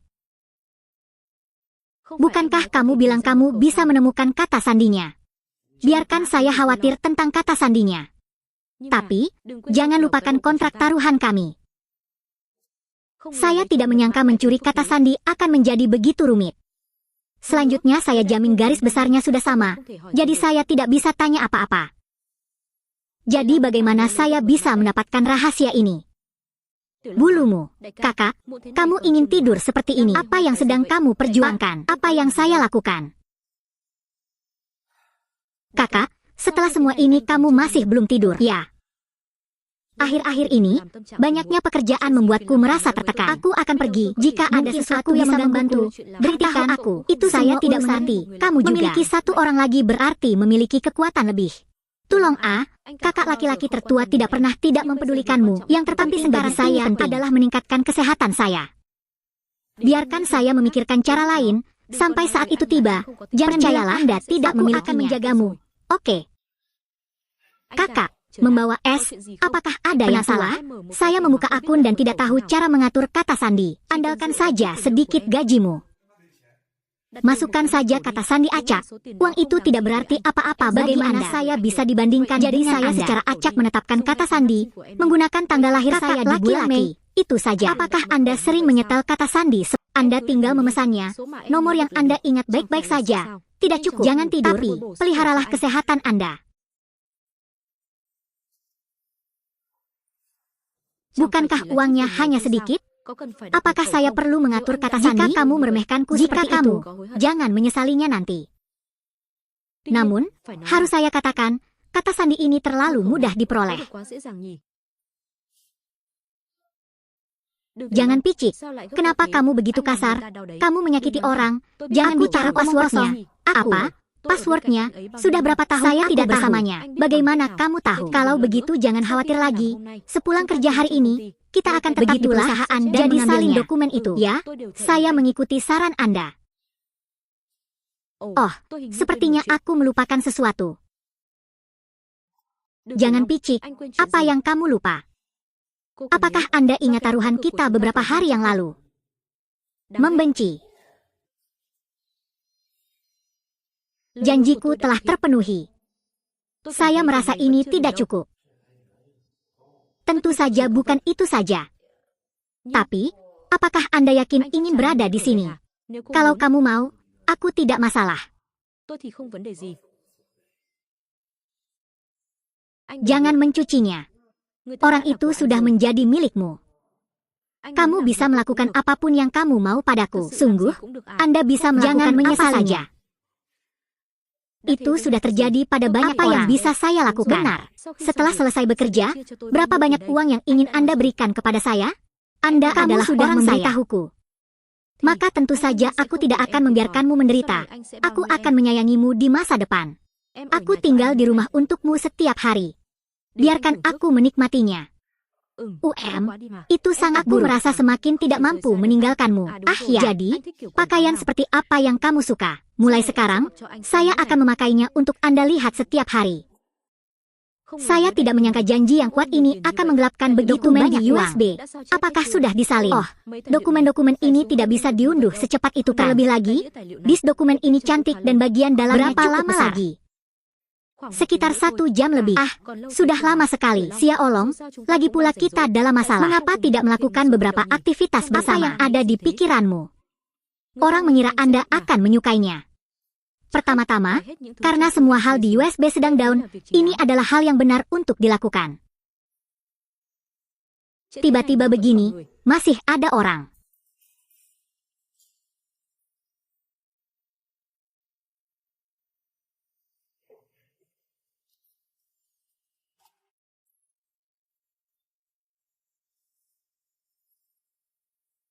Bukankah kamu bilang kamu bisa menemukan kata sandinya? Biarkan saya khawatir tentang kata sandinya. Tapi, jangan lupakan kontrak taruhan kami. Saya tidak menyangka mencuri kata sandi akan menjadi begitu rumit. Selanjutnya saya jamin garis besarnya sudah sama, jadi saya tidak bisa tanya apa-apa. Jadi bagaimana saya bisa mendapatkan rahasia ini? Bulumu, kakak, kamu ingin tidur seperti ini. Apa yang sedang kamu perjuangkan? Apa yang saya lakukan? Kakak, setelah semua ini kamu masih belum tidur, ya? Akhir-akhir ini, banyaknya pekerjaan membuatku merasa tertekan. Aku akan pergi. Jika ada sesuatu yang membantu, beritahu aku. Itu saya tidak mengerti. Kamu juga. Memiliki satu orang lagi berarti memiliki kekuatan lebih. Tulong kakak laki-laki tertua tidak pernah tidak mempedulikanmu. Yang terpenting bagi saya adalah meningkatkan kesehatan saya. Biarkan saya memikirkan cara lain, sampai saat itu tiba. Jangan percayalah Anda tidak memiliki menjagamu. Oke. Kakak. Membawa es, apakah ada yang salah? Saya membuka akun dan tidak tahu cara mengatur kata sandi. Andalkan saja sedikit gajimu. Masukkan saja kata sandi acak. Uang itu tidak berarti apa-apa. Bagaimana saya bisa dibandingkan? Jadi saya secara acak menetapkan kata sandi, menggunakan tanggal lahir saya di bulan Mei. Itu saja. Apakah Anda sering menyetel kata sandi? Anda tinggal memesannya. Nomor yang Anda ingat baik-baik saja. Tidak cukup. Jangan tidur, tapi peliharalah kesehatan Anda. Bukankah uangnya hanya sedikit? Apakah saya perlu mengatur kata sandi? Jika kamu meremehkanku seperti kamu, jangan menyesalinya nanti. Namun, harus saya katakan, kata sandi ini terlalu mudah diperoleh. Jangan picik. Kenapa kamu begitu kasar? Kamu menyakiti orang. Jangan bicara passwordnya. Apa? Passwordnya, sudah berapa tahun saya tidak bersamanya. Bagaimana kamu tahu? Kalau begitu jangan khawatir lagi. Sepulang kerja hari ini, kita akan tetap di perusahaan dan jadi salin dokumen itu. Ya, saya mengikuti saran Anda. Oh, sepertinya aku melupakan sesuatu. Jangan picik, apa yang kamu lupa? Apakah Anda ingat taruhan kita beberapa hari yang lalu? Membenci. Janjiku telah terpenuhi. Saya merasa ini tidak cukup. Tentu saja bukan itu saja. Tapi, apakah Anda yakin ingin berada di sini? Kalau kamu mau, aku tidak masalah. Jangan mencucinya. Orang itu sudah menjadi milikmu. Kamu bisa melakukan apapun yang kamu mau padaku. Sungguh, Anda bisa melakukan apa saja. Itu sudah terjadi pada banyak orang. Apa yang bisa saya lakukan? Benar. Setelah selesai bekerja, berapa banyak uang yang ingin Anda berikan kepada saya? Anda adalah sudah memberitahuku. Maka tentu saja aku tidak akan membiarkanmu menderita. Aku akan menyayangimu di masa depan. Aku tinggal di rumah untukmu setiap hari. Biarkan aku menikmatinya. Itu sangat buruk. Aku merasa semakin tidak mampu meninggalkanmu. Ya, jadi, pakaian seperti apa yang kamu suka? Mulai sekarang, saya akan memakainya untuk Anda lihat setiap hari. Saya tidak menyangka janji yang kuat ini akan menggelapkan begitu banyak USB. Apakah sudah disalin? Oh, dokumen-dokumen ini tidak bisa diunduh secepat itu kan? Terlebih lagi, disk dokumen ini cantik dan bagian dalamnya berapa lama lagi? Sekitar 1 jam lebih. Sudah lama sekali. Sia Olong, lagi pula kita dalam masalah. Mengapa tidak melakukan beberapa aktivitas bersama? Apa yang ada di pikiranmu? Orang mengira Anda akan menyukainya. Pertama-tama, karena semua hal di USB sedang down, ini adalah hal yang benar untuk dilakukan. Tiba-tiba begini, masih ada orang.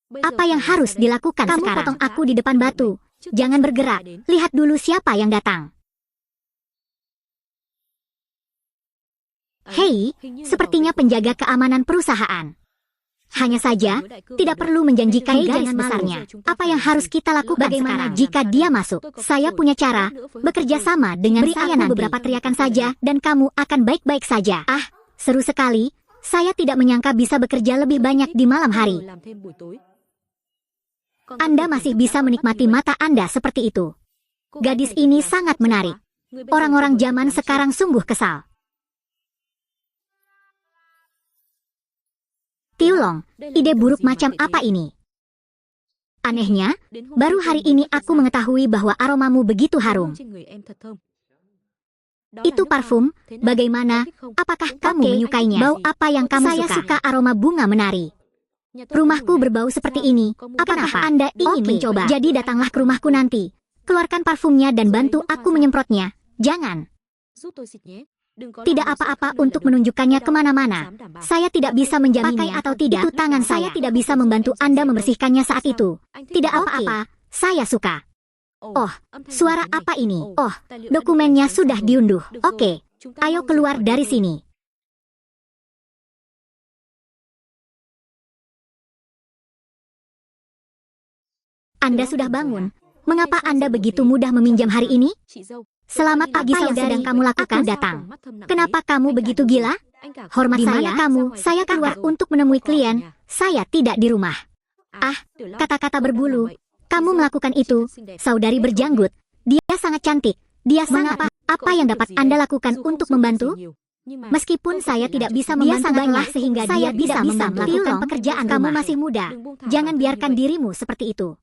Apa yang harus dilakukan sekarang? Kamu potong aku di depan batu. Jangan bergerak. Lihat dulu siapa yang datang. Hei, sepertinya penjaga keamanan perusahaan. Hanya saja, tidak perlu menjanjikan garis besarnya. Apa yang harus kita lakukan sekarang? Jika dia masuk, saya punya cara. Bekerja sama dengan saya nanti. Beberapa teriakan saja, dan kamu akan baik-baik saja. Seru sekali. Saya tidak menyangka bisa bekerja lebih banyak di malam hari. Anda masih bisa menikmati mata Anda seperti itu. Gadis ini sangat menarik. Orang-orang zaman sekarang sungguh kesal. Tiulong, ide buruk macam apa ini? Anehnya, baru hari ini aku mengetahui bahwa aromamu begitu harum. Itu parfum, bagaimana? Apakah kamu menyukainya? Bau apa yang kamu suka? Saya suka aroma bunga menari. Rumahku berbau seperti ini. Apakah Anda ingin mencoba? Jadi datanglah ke rumahku nanti. Keluarkan parfumnya dan bantu aku menyemprotnya. Jangan. Tidak apa-apa untuk menunjukkannya kemana-mana. Saya tidak bisa menjaminnya. Pakai atau tidak, itu tangan saya. Tidak bisa membantu Anda membersihkannya saat itu. Tidak apa-apa, saya suka. Oh, suara apa ini? Oh, dokumennya sudah diunduh. Oke, ayo keluar dari sini. Anda sudah bangun. Mengapa Anda begitu mudah meminjam hari ini? Selamat pagi yang sedang kamu lakukan datang. Kenapa kamu begitu gila? Hormat saya kamu. Saya keluar untuk menemui klien. Saya tidak di rumah. Kata-kata berbulu. Kamu melakukan itu. Saudari berjanggut. Dia sangat cantik. Dia sangat apa yang dapat Anda lakukan untuk membantu? Meskipun saya tidak bisa membantu banyak sehingga dia bisa melakukan pekerjaan rumah. Kamu masih muda. Jangan biarkan dirimu seperti itu.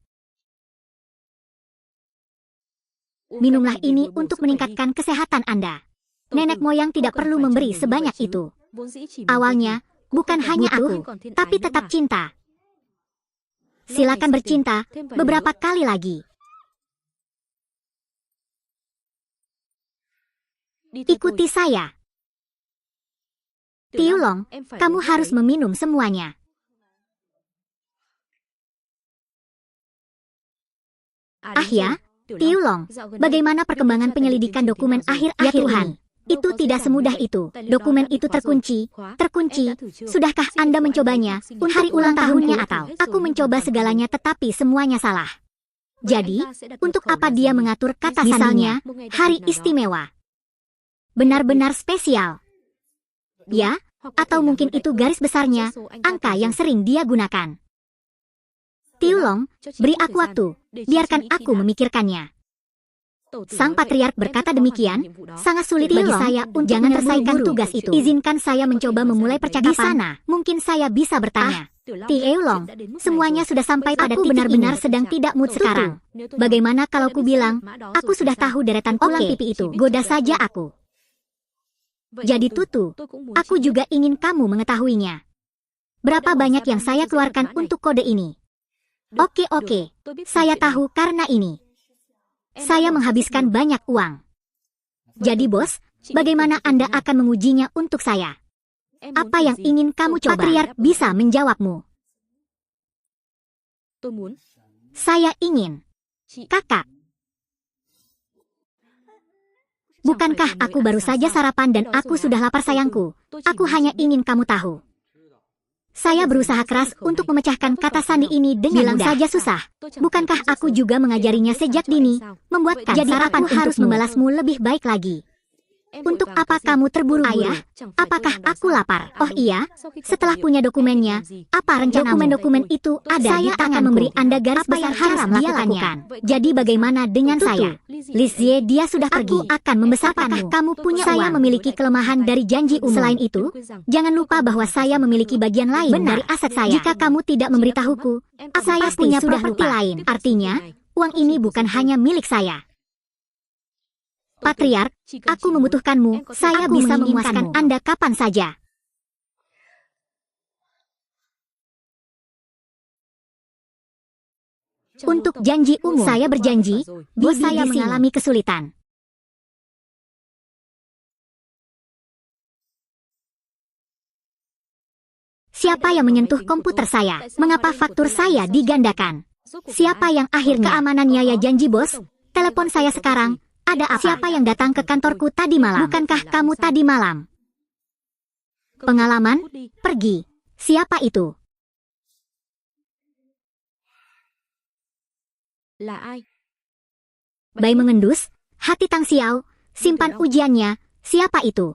Minumlah ini untuk meningkatkan kesehatan Anda. Nenek moyang tidak perlu memberi sebanyak itu. Awalnya, bukan hanya aku, tapi tetap cinta. Silakan bercinta beberapa kali lagi. Ikuti saya. Tiulong, kamu harus meminum semuanya. Ya. Tiulong, bagaimana perkembangan penyelidikan dokumen akhir-akhir ini? Itu tidak semudah itu. Dokumen itu terkunci. Sudahkah Anda mencobanya? Hari ulang tahunnya atau? Aku mencoba segalanya tetapi semuanya salah. Jadi, untuk apa dia mengatur kata misalnya, hari istimewa? Benar-benar spesial. Ya, atau mungkin itu garis besarnya, angka yang sering dia gunakan. Tiulong, beri aku waktu, biarkan aku memikirkannya. Sang patriark berkata demikian, sangat sulit bagi saya untuk jangan selesaikan tugas itu. Izinkan saya mencoba memulai percakapan. Di sana, mungkin saya bisa bertanya. Tiulong, semuanya sudah sampai pada titik benar-benar sedang tidak mood sekarang. Bagaimana kalau ku bilang, aku sudah tahu deretan tulang pipi itu, goda saja aku. Jadi Tutu, aku juga ingin kamu mengetahuinya. Berapa banyak yang saya keluarkan untuk kode ini? Oke, saya tahu karena ini. Saya menghabiskan banyak uang. Jadi bos, bagaimana Anda akan mengujinya untuk saya? Apa yang ingin kamu coba? Patriark bisa menjawabmu. Saya ingin. Kakak. Bukankah aku baru saja sarapan dan aku sudah lapar sayangku? Aku hanya ingin kamu tahu. Saya berusaha keras untuk memecahkan kata sandi ini dengan bilang saja susah. Bukankah aku juga mengajarinya sejak dini? Membuatkan jadi aku harus membalasmu lebih baik lagi. Untuk apa kamu terburu-buru? Ayah, apakah aku lapar? Oh iya, setelah punya dokumennya, apa rencanamu? Dokumen-dokumen itu ada saya di tanganku. Akan memberi Anda garis besar harus dia lakukan. Jadi bagaimana dengan saya? Lizzie, dia sudah pergi. Aku akan membesarkanmu. Apakah kamu punya saya memiliki kelemahan dari janji umum? Selain itu, jangan lupa bahwa saya memiliki bagian lain dari aset saya. Jika kamu tidak memberitahuku, saya punya properti lain. Artinya, uang ini bukan hanya milik saya. Patriark, aku membutuhkanmu. Saya bisa memuaskan Anda kapan saja. Untuk janji umum, saya berjanji, bos saya mengalami kesulitan. Siapa yang menyentuh komputer saya? Mengapa faktur saya digandakan? Siapa yang akhirnya keamanannya ya janji bos? Telepon saya sekarang. Ada apa? Siapa yang datang ke kantorku tadi malam? Bukankah kamu tadi malam? Pengalaman? Pergi. Siapa itu? Bayi mengendus, hati Tang Xiao, simpan ujiannya. Siapa itu?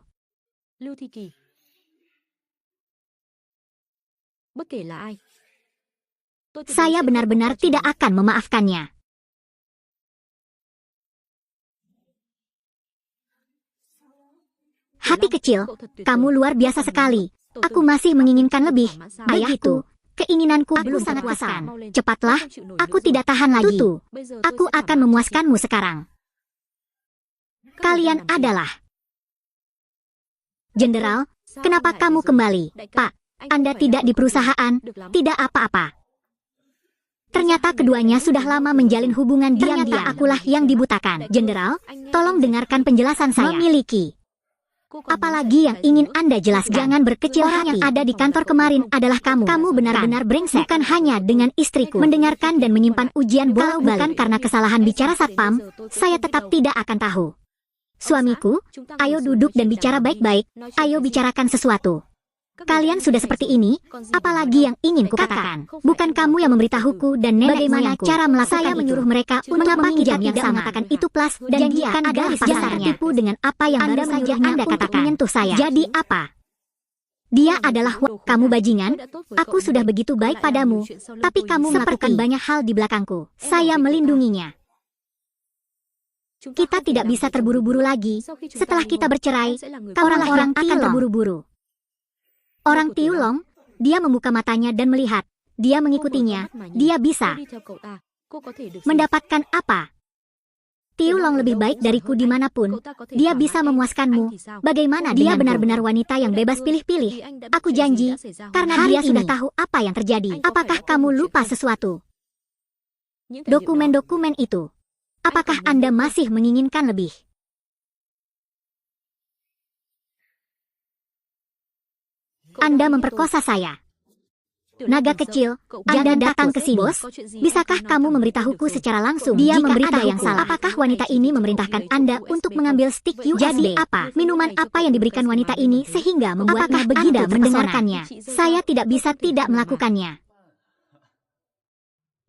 Saya benar-benar tidak akan memaafkannya. Hati kecil, kamu luar biasa sekali. Aku masih menginginkan lebih. Ayahku, keinginanku belum sangat besar. Cepatlah, aku tidak tahan lagi. Tutu, aku akan memuaskanmu sekarang. Kalian adalah Jenderal, kenapa kamu kembali? Pak, Anda tidak di perusahaan, tidak apa-apa. Ternyata keduanya sudah lama menjalin hubungan diam-diam. Ternyata akulah yang dibutakan. Jenderal, tolong dengarkan penjelasan saya. Memiliki. Apalagi yang ingin Anda jelaskan. Jangan berkecil hati. Orang yang ada di kantor kemarin adalah kamu. Kamu benar-benar brengsek. Bukan hanya dengan istriku. Mendengarkan dan menyimpan ujian bolak-balik. Bukan karena kesalahan bicara satpam, saya tetap tidak akan tahu. Suamiku, ayo duduk dan bicara baik-baik. Ayo bicarakan sesuatu. Kalian sudah seperti ini, apalagi yang ingin kukatakan? Bukan kamu yang memberitahuku dan nenek bagaimana moyangku. Cara melakukan saya menyuruh mereka untuk meminjam yang sama. Mengatakan itu plus dan dia kan garis besarnya. Tipu dengan apa yang baru saja Anda katakan menyentuh saya. Jadi apa? Dia adalah kamu bajingan. Aku sudah begitu baik padamu, tapi kamu melakukan banyak hal di belakangku. Saya melindunginya. Kita tidak bisa terburu-buru lagi. Setelah kita bercerai, orang-orang akan terburu-buru. Orang Tiulong, dia membuka matanya dan melihat. Dia mengikutinya. Dia bisa mendapatkan apa? Tiulong lebih baik dariku dimanapun. Dia bisa memuaskanmu. Bagaimana dia benar-benar wanita yang bebas pilih-pilih. Aku janji, karena dia sudah tahu apa yang terjadi. Apakah kamu lupa sesuatu? Dokumen-dokumen itu. Apakah Anda masih menginginkan lebih? Anda memperkosa saya. Naga kecil, Anda datang ke sini. Bos, bisakah kamu memberitahuku secara langsung? Dia memberitahu yang salah. Apakah wanita ini memerintahkan Anda untuk mengambil stik USB? Jadi apa? Minuman apa yang diberikan wanita ini sehingga membuatnya begitu mendengarkannya? Saya tidak bisa tidak melakukannya.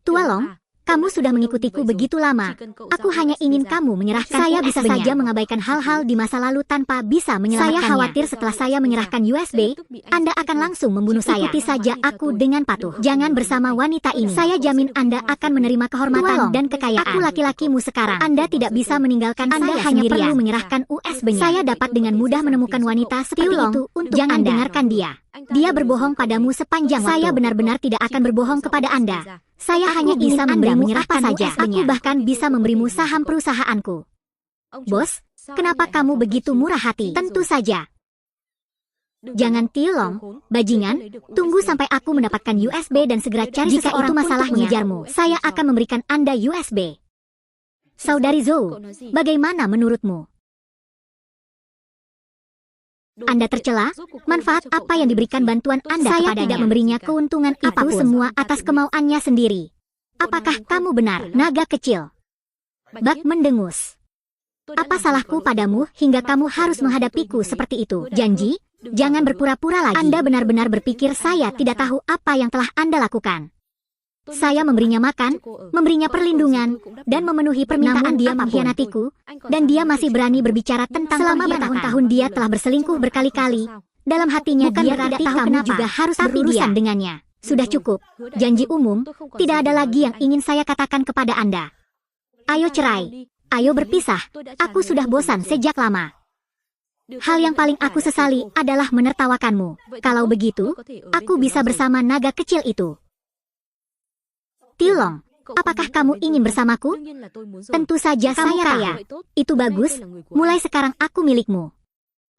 Tualong, kamu sudah mengikutiku begitu lama. Aku hanya ingin kamu menyerahkan. Saya bisa saja mengabaikan hal-hal di masa lalu tanpa bisa menyelamatkannya. Saya khawatir setelah saya menyerahkan USB, Anda akan langsung membunuh saya. Ikuti saja aku dengan patuh. Jangan bersama wanita ini. Saya jamin Anda akan menerima kehormatan dan kekayaan. Aku laki-lakimu sekarang. Anda tidak bisa meninggalkan Anda saya hanya perlu menyerahkan USB-nya. Saya dapat dengan mudah menemukan wanita seperti itu untuk Jangan dengarkan dia. Dia berbohong padamu sepanjang waktu. Saya benar-benar tidak akan berbohong kepada Anda. Saya hanya bisa memberimu apa saja. Aku bahkan bisa memberimu saham perusahaanku. Bos, kenapa kamu begitu murah hati? Tentu saja. Jangan Tiulong, bajingan. Tunggu sampai aku mendapatkan USB dan segera cari jika itu masalah mengejarmu. Saya akan memberikan Anda USB. Saudari Zhou, bagaimana menurutmu? Anda tercela? Manfaat apa yang diberikan bantuan Anda kepadanya? Saya tidak memberinya keuntungan apapun. Itu semua atas kemauannya sendiri. Apakah kamu benar, naga kecil? Bak mendengus. Apa salahku padamu hingga kamu harus menghadapiku seperti itu? Janji, jangan berpura-pura lagi. Anda benar-benar berpikir saya tidak tahu apa yang telah Anda lakukan. Saya memberinya makan, memberinya perlindungan, dan memenuhi permintaan dia mengkhianatiku, dan dia masih berani berbicara tentang selama bertahun-tahun dia telah berselingkuh berkali-kali. Dalam hatinya dia tidak tahu kamu juga harus berurusan dengannya. Sudah cukup, janji umum, tidak ada lagi yang ingin saya katakan kepada Anda. Ayo cerai, ayo berpisah, aku sudah bosan sejak lama. Hal yang paling aku sesali adalah menertawakanmu. Kalau begitu, aku bisa bersama naga kecil itu. Tilong, apakah kamu ingin bersamaku? Tentu saja saya kaya. Itu bagus, mulai sekarang aku milikmu.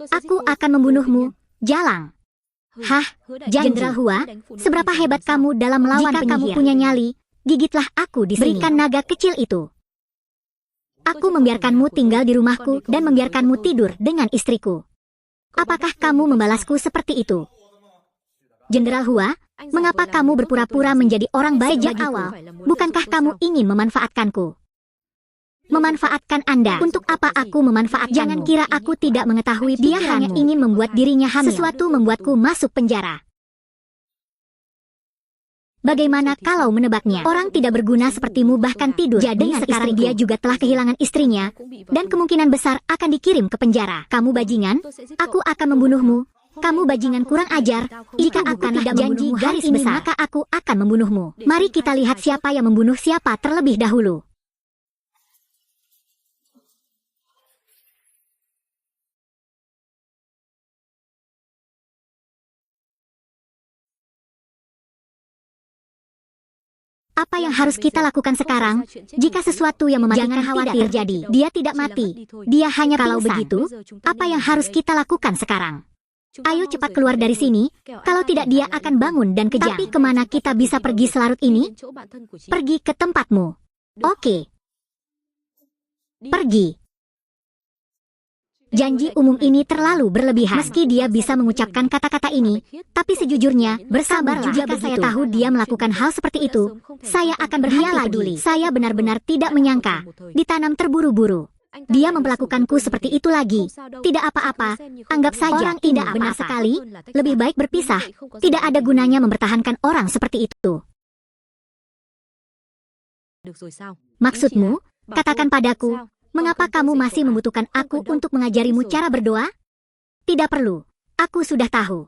Aku akan membunuhmu, Jalang. Hah, Jenderal Hua, seberapa hebat kamu dalam melawan penyihir? Jika kamu punya nyali, gigitlah aku di sini. Berikan naga kecil itu. Aku membiarkanmu tinggal di rumahku dan membiarkanmu tidur dengan istriku. Apakah kamu membalasku seperti itu? Jenderal Hua, mengapa kamu berpura-pura menjadi orang baik sejak awal? Bukankah kamu ingin memanfaatkanku? Memanfaatkan Anda? Untuk apa aku memanfaatkanmu? Jangan kira aku tidak mengetahui. Dia hanya ingin membuat dirinya hamil. Sesuatu membuatku masuk penjara. Bagaimana kalau menebaknya? Orang tidak berguna sepertimu bahkan tidur dengan sekarang dia juga telah kehilangan istrinya, dan kemungkinan besar akan dikirim ke penjara. Kamu bajingan, aku akan membunuhmu. Kamu bajingan kurang ajar. Jika aku tidak membunuhmu garis besar, maka aku akan membunuhmu. Mari kita lihat siapa yang membunuh siapa terlebih dahulu. Apa yang harus kita lakukan sekarang? Jika sesuatu yang mematikan tidak terjadi, dia tidak mati. Dia hanya kalau begitu, apa yang harus kita lakukan sekarang? Ayo cepat keluar dari sini, kalau tidak dia akan bangun dan kejang. Tapi kemana kita bisa pergi selarut ini? Pergi ke tempatmu. Oke. Pergi. Janji umum ini terlalu berlebihan. Meski dia bisa mengucapkan kata-kata ini, tapi sejujurnya, bersabarlah. Jika saya tahu dia melakukan hal seperti itu, saya akan berhenti peduli. Saya benar-benar tidak menyangka, ditanam terburu-buru. Dia memperlakukanku seperti itu lagi. Tidak apa-apa, anggap saja tidak benar sekali. Lebih baik berpisah. Tidak ada gunanya mempertahankan orang seperti itu. Maksudmu, katakan padaku, mengapa kamu masih membutuhkan aku untuk mengajarimu cara berdoa? Tidak perlu, aku sudah tahu.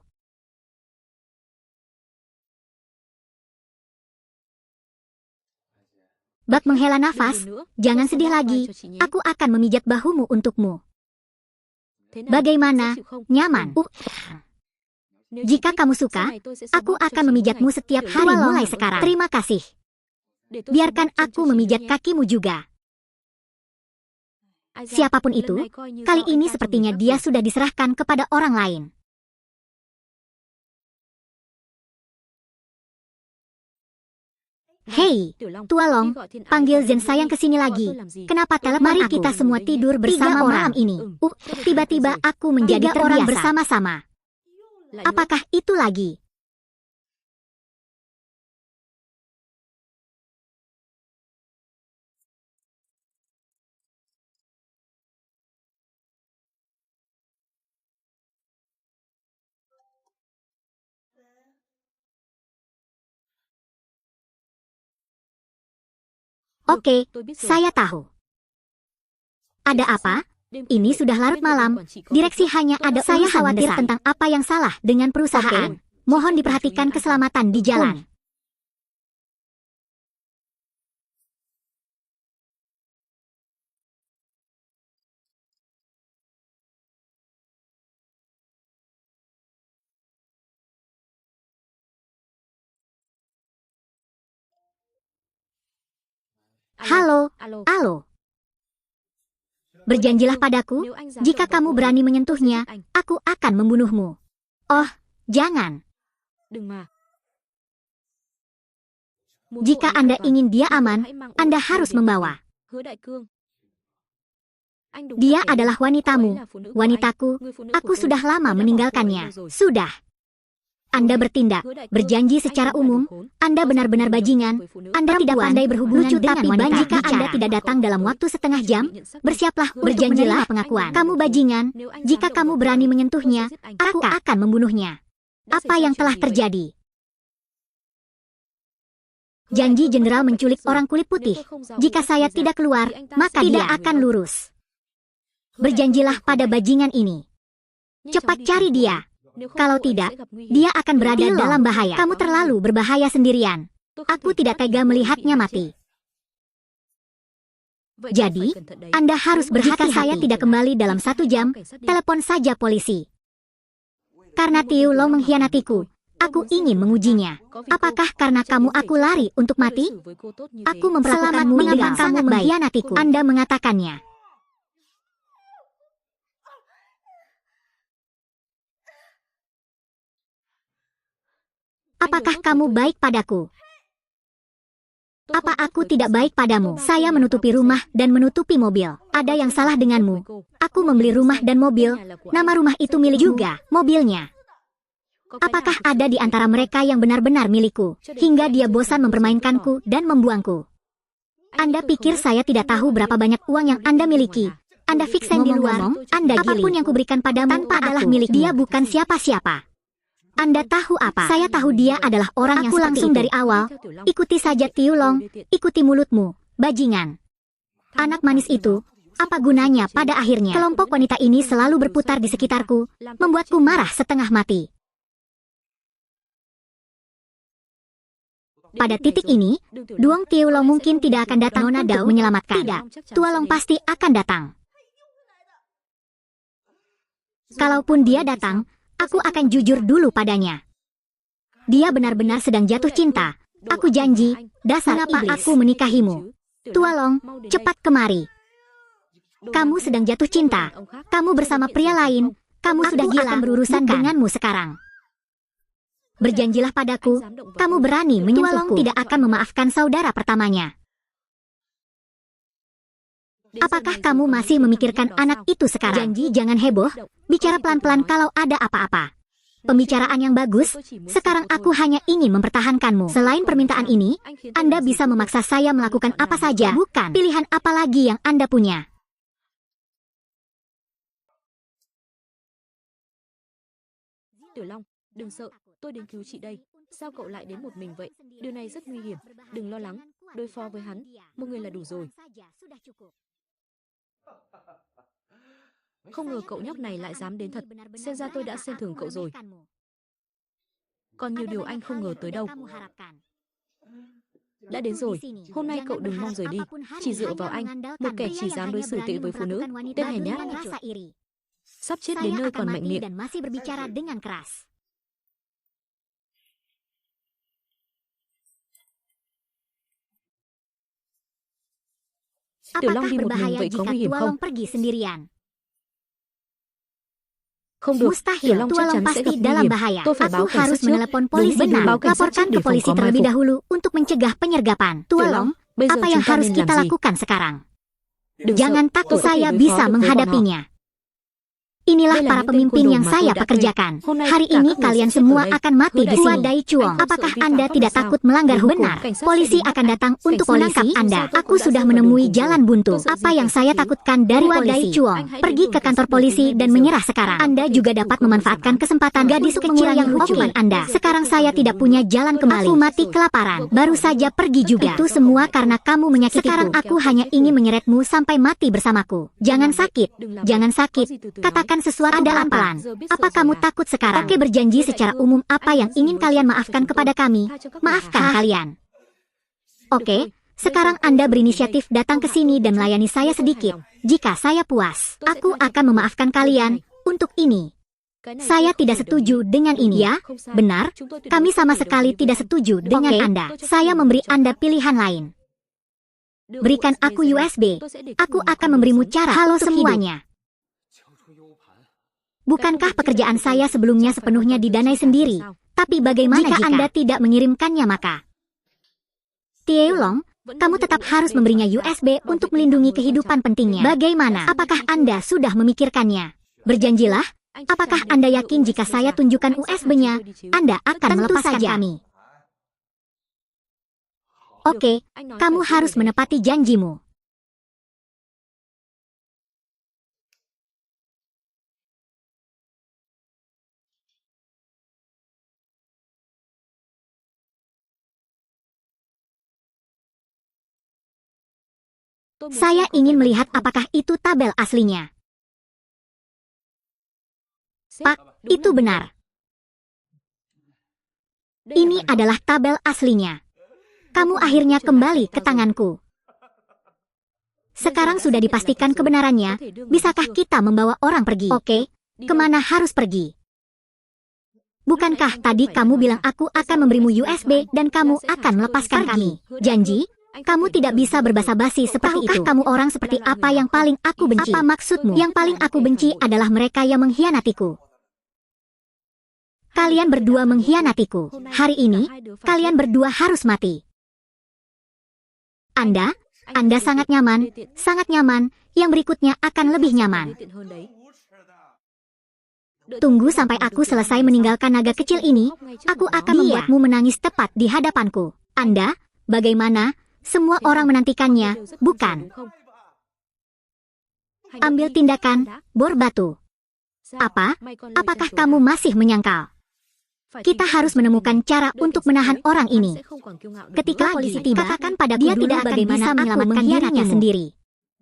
Bak menghela nafas, jangan sedih lagi, aku akan memijat bahumu untukmu. Bagaimana? Nyaman? Jika kamu suka, aku akan memijatmu setiap hari mulai sekarang. Terima kasih. Biarkan aku memijat kakimu juga. Siapapun itu, kali ini sepertinya dia sudah diserahkan kepada orang lain. Hei, Tualong, panggil Zen sayang ke sini lagi. Kenapa telepon Mari kita semua tidur bersama malam ini. Tiba-tiba aku menjadi orang bersama-sama. Apakah itu lagi? Oke, saya tahu. Ada apa? Ini sudah larut malam. Direksi hanya ada saya khawatir tentang apa yang salah dengan perusahaan. Mohon diperhatikan keselamatan di jalan. Halo, alo. Berjanjilah padaku, jika kamu berani menyentuhnya, aku akan membunuhmu. Oh, jangan. Jika Anda ingin dia aman, Anda harus membawa. Dia adalah wanitamu, wanitaku, aku sudah lama meninggalkannya. Sudah. Anda bertindak, berjanji secara umum, Anda benar-benar bajingan, Anda tidak pandai berhubungan dengan wanita. Jika Anda tidak datang dalam waktu setengah jam, bersiaplah, berjanjilah pengakuan. Kamu bajingan, jika kamu berani menyentuhnya, aku akan membunuhnya. Apa yang telah terjadi? Janji jenderal menculik orang kulit putih. Jika saya tidak keluar, maka tidak akan lurus. Berjanjilah pada bajingan ini. Cepat cari dia. Kalau tidak, dia akan berada dalam bahaya. Kamu terlalu berbahaya sendirian. Aku tidak tega melihatnya mati. Jadi, Anda harus berhati-hati. Jika saya tidak kembali dalam 1 jam, telepon saja polisi. Karena Tiu Long mengkhianatiku, aku ingin mengujinya. Apakah karena kamu aku lari untuk mati? Aku memperlakukanmu dengan sangat baik. Mengkhianatiku. Anda mengatakannya. Apakah kamu baik padaku? Apa aku tidak baik padamu? Saya menutupi rumah dan menutupi mobil. Ada yang salah denganmu. Aku membeli rumah dan mobil. Nama rumah itu milik juga, mobilnya. Apakah ada di antara mereka yang benar-benar milikku, hingga dia bosan mempermainkanku dan membuangku? Anda pikir saya tidak tahu berapa banyak uang yang Anda miliki? Anda fiksen di luar, Anda gili. Apapun yang kuberikan padamu tanpa adalah milik dia, bukan siapa-siapa. Anda tahu apa? Saya tahu dia adalah orang yang langsung dari awal. Ikuti saja Tiu Long, ikuti mulutmu, bajingan. Anak manis itu, apa gunanya pada akhirnya? Kelompok wanita ini selalu berputar di sekitarku, membuatku marah setengah mati. Pada titik ini, Duong Tiu Long mungkin tidak akan datang untuk menyelamatkan. Tidak, Tua Long pasti akan datang. Kalaupun dia datang, aku akan jujur dulu padanya. Dia benar-benar sedang jatuh cinta. Aku janji, dasar iblis. Aku menikahimu. Tua Long, cepat kemari. Kamu sedang jatuh cinta. Kamu bersama pria lain. Kamu sudah gila. Akan berurusan denganmu sekarang. Berjanjilah padaku, kamu berani menyentuhku. Tua Long tidak akan memaafkan saudara pertamanya. Apakah kamu masih memikirkan anak itu sekarang? Janji jangan heboh, bicara pelan-pelan kalau ada apa-apa. Pembicaraan yang bagus, sekarang aku hanya ingin mempertahankanmu. Selain permintaan ini, Anda bisa memaksa saya melakukan apa saja. Bukan, pilihan apa lagi yang Anda punya? Tiểu Long, đừng sợ, tôi đến cứu chị đây. Sao cậu lại đến một mình vậy? Điều này rất nguy hiểm. Đừng lo lắng, đối phó với hắn, một người là đủ rồi. Không ngờ cậu nhóc này lại dám đến thật. Xem ra tôi đã xem thường cậu rồi. Còn nhiều điều anh không ngờ tới đâu. Đã đến rồi, hôm nay cậu đừng mong rời đi. Chỉ dựa vào anh, một kẻ chỉ dám đối xử tệ với phụ nữ, tên hèn nhát. Sắp chết đến nơi còn mạnh miệng. Tiểu Long đi một mình vậy có nguy hiểm không? Không được, Tiểu Long chắc chắn sẽ gặp nguy hiểm. Tôi phải báo cảnh sát trước. Đúng, laporkan ke polisi terlebih dahulu untuk mencegah penyergapan. Tua Long, apa yang harus kita lakukan sekarang? Jangan takut, saya bisa menghadapinya. Inilah para pemimpin yang saya pekerjakan. Hari ini kalian semua akan mati di sini. Dai Chuong, apakah Anda tidak takut melanggar hukum? Benar, polisi akan datang untuk menangkap Anda. Aku sudah menemui jalan buntu. Apa yang saya takutkan dari polisi? Dai Chuong, pergi ke kantor polisi dan menyerah sekarang. Anda juga dapat memanfaatkan kesempatan gadis kecil yang hukuman Anda. Sekarang saya tidak punya jalan kembali. Aku mati kelaparan. Baru saja pergi juga. Itu semua karena kamu menyakitiku. Sekarang aku hanya ingin menyeretmu sampai mati bersamaku. Jangan sakit. Jangan sakit. Katakan sesuatu pelan-pelan. Apa kamu takut sekarang? Oke, berjanji secara umum apa yang ingin kalian maafkan kepada kami. Maafkan kalian. Oke, sekarang Anda berinisiatif datang ke sini dan melayani saya sedikit. Jika saya puas, aku akan memaafkan kalian untuk ini. Saya tidak setuju dengan ini. Ya, benar. Kami sama sekali tidak setuju dengan Anda. Saya memberi Anda pilihan lain. Berikan aku USB. Aku akan memberimu cara. Halo semuanya. Bukankah pekerjaan saya sebelumnya sepenuhnya didanai sendiri? Tapi bagaimana jika Anda tidak mengirimkannya maka? Tiu Long, kamu tetap harus memberinya USB untuk melindungi kehidupan pentingnya. Bagaimana? Apakah Anda sudah memikirkannya? Berjanjilah, Apakah Anda yakin jika saya tunjukkan USB-nya, Anda akan melepaskan kami? Oke, kamu harus menepati janjimu. Saya ingin melihat apakah itu tabel aslinya. Pak, itu benar. Ini adalah tabel aslinya. Kamu akhirnya kembali ke tanganku. Sekarang sudah dipastikan kebenarannya, bisakah kita membawa orang pergi? Oke, kemana harus pergi? Bukankah tadi kamu bilang aku akan memberimu USB dan kamu akan melepaskan kami? Janji? Kamu tidak bisa berbasa-basi seperti itu. Kamu orang seperti apa yang paling aku benci? Apa maksudmu? Yang paling aku benci adalah mereka yang mengkhianatiku. Kalian berdua mengkhianatiku. Hari ini, kalian berdua harus mati. Anda sangat nyaman, sangat nyaman. Yang berikutnya akan lebih nyaman. Tunggu sampai aku selesai meninggalkan naga kecil ini, aku akan membuatmu menangis tepat di hadapanku. Anda, bagaimana? Semua orang menantikannya, bukan? Ambil tindakan, bor batu. Apa? Apakah kamu masih menyangkal? Kita harus menemukan cara untuk menahan orang ini. Ketika polisi tiba, katakan padaku dia tidak akan bisa menyelamatkan dirinya sendiri.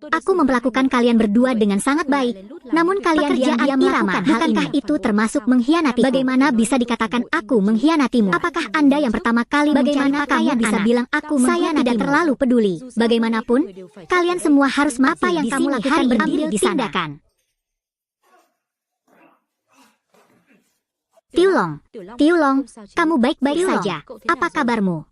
Aku memperlakukan kalian berdua dengan sangat baik, namun kalian diam-diam melakukan hal ini. Bukankah itu termasuk mengkhianati? Bagaimana bisa dikatakan aku mengkhianatimu? Apakah Anda yang pertama kali bagaimana kamu bisa bilang aku mengkhianatimu? Saya tidak terlalu peduli. Bagaimanapun, kalian semua harus apa yang kamu lakukan berdiri di sana. Tiulong, kamu baik-baik saja. Apa kabarmu?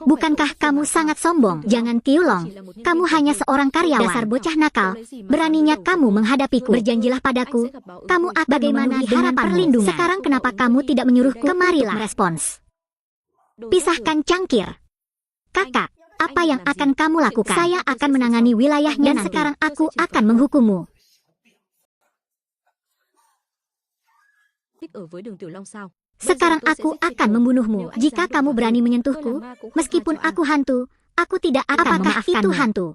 Bukankah kamu sangat sombong? Jangan Tiulong, kamu hanya seorang karyawan. Dasar bocah nakal, beraninya kamu menghadapiku. Berjanjilah padaku, kamu akan bagaimana dengan perlindungan. Sekarang kenapa kamu tidak menyuruhku? Kemarilah merespons. Pisahkan cangkir. Kakak, apa yang akan kamu lakukan? Saya akan menangani wilayahnya dan sekarang aku akan menghukummu. Sekarang aku akan membunuhmu. Jika kamu berani menyentuhku, meskipun aku hantu, aku tidak akan memaafkanmu. Apakah itu hantu?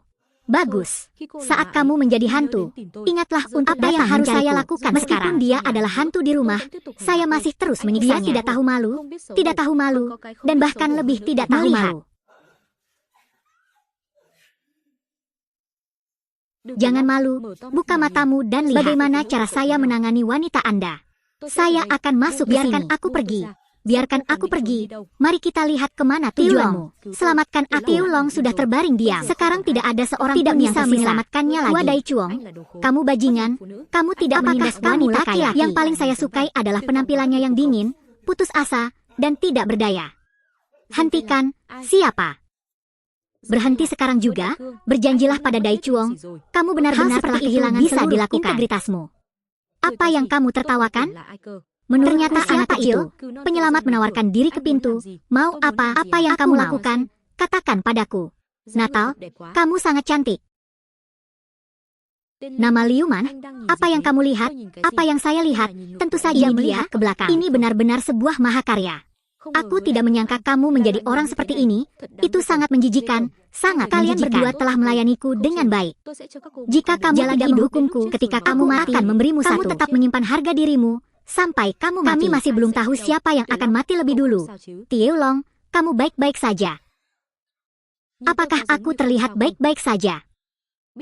Bagus. Saat kamu menjadi hantu, ingatlah untuk apa yang harus saya lakukan. Meskipun dia adalah hantu di rumah, saya masih terus menyiksanya. Dia tidak tahu malu, dan bahkan lebih tidak tahu malu. Jangan malu, buka matamu dan lihat bagaimana cara saya menangani wanita Anda. Saya akan masuk. Biarkan aku pergi. Biarkan aku pergi. Mari kita lihat kemana tujuanmu. Selamatkan aku. Tiulong sudah terbaring diam. Sekarang tidak ada seorang pun yang bisa menyelamatkannya lagi. Wadai Chuong, kamu bajingan. Kamu tidak menindas wanita kaya. Yang paling saya sukai adalah penampilannya yang dingin, putus asa, dan tidak berdaya. Hentikan. Siapa? Berhenti sekarang juga. Berjanjilah pada Dai Chuong. Kamu benar-benar telah kehilangan bisa dilakukan integritasmu. Apa yang kamu tertawakan? Ternyata anak kecil, penyelamat menawarkan diri ke pintu. Mau apa yang kamu lakukan? Katakan padaku. Natal, kamu sangat cantik. Nama Liuman, apa yang kamu lihat? Apa yang saya lihat? Tentu saja melihat ke belakang. Ini benar-benar sebuah mahakarya. Aku tidak menyangka kamu menjadi orang seperti ini. Itu sangat menjijikan. Sangat kalian berdua telah melayaniku dengan baik. Jika kamu tidak menghukumku ketika kamu mati, akan memberimu kamu tetap menyimpan harga dirimu sampai kamu mati. Kami masih belum tahu siapa yang akan mati lebih dulu. Tiulong, kamu baik-baik saja. Apakah aku terlihat baik-baik saja?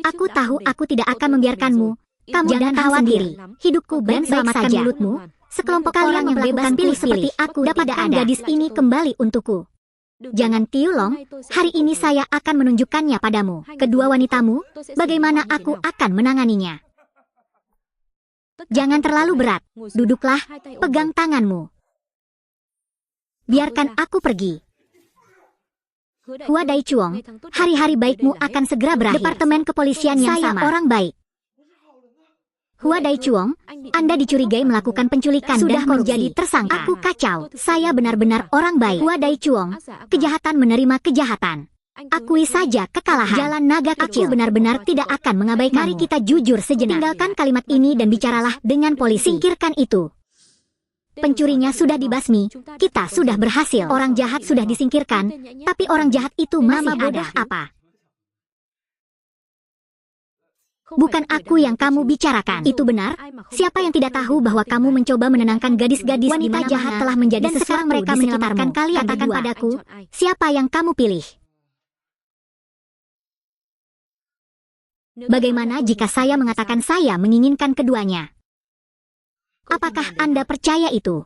Aku tahu aku tidak akan membiarkanmu. Kamu jangan khawatir. Hidupku baik-baik saja. Mulutmu. Sekelompok kalian yang bebas pilih seperti aku dapatkan gadis ini kembali untukku. Jangan Tiulong, hari ini saya akan menunjukkannya padamu. Kedua wanitamu, bagaimana aku akan menanganinya. Jangan terlalu berat, duduklah, pegang tanganmu. Biarkan aku pergi. Hua Dai Chuong, hari-hari baikmu akan segera berakhir. Departemen kepolisian yang sama. Saya orang baik. Hua Dai Chuong, Anda dicurigai melakukan penculikan sudah dan menjadi tersangka. Aku kacau. Saya benar-benar orang baik. Hua Dai Chuong, kejahatan menerima kejahatan. Akui saja kekalahan. Jalan naga kecil. Aku benar-benar tidak akan mengabaikan. Mari kita jujur sejenak. Tinggalkan kalimat ini dan bicaralah dengan polisi. Singkirkan itu. Pencurinya sudah dibasmi, kita sudah berhasil. Orang jahat sudah disingkirkan, tapi orang jahat itu masih bodoh apa? Bukan aku yang kamu bicarakan. Itu benar? Siapa yang tidak tahu bahwa kamu mencoba menenangkan gadis-gadis wanita jahat telah menjadi dan sekarang mereka menyelamatkan kalian. Katakan padaku, siapa yang kamu pilih? Bagaimana jika saya mengatakan saya menginginkan keduanya? Apakah Anda percaya itu?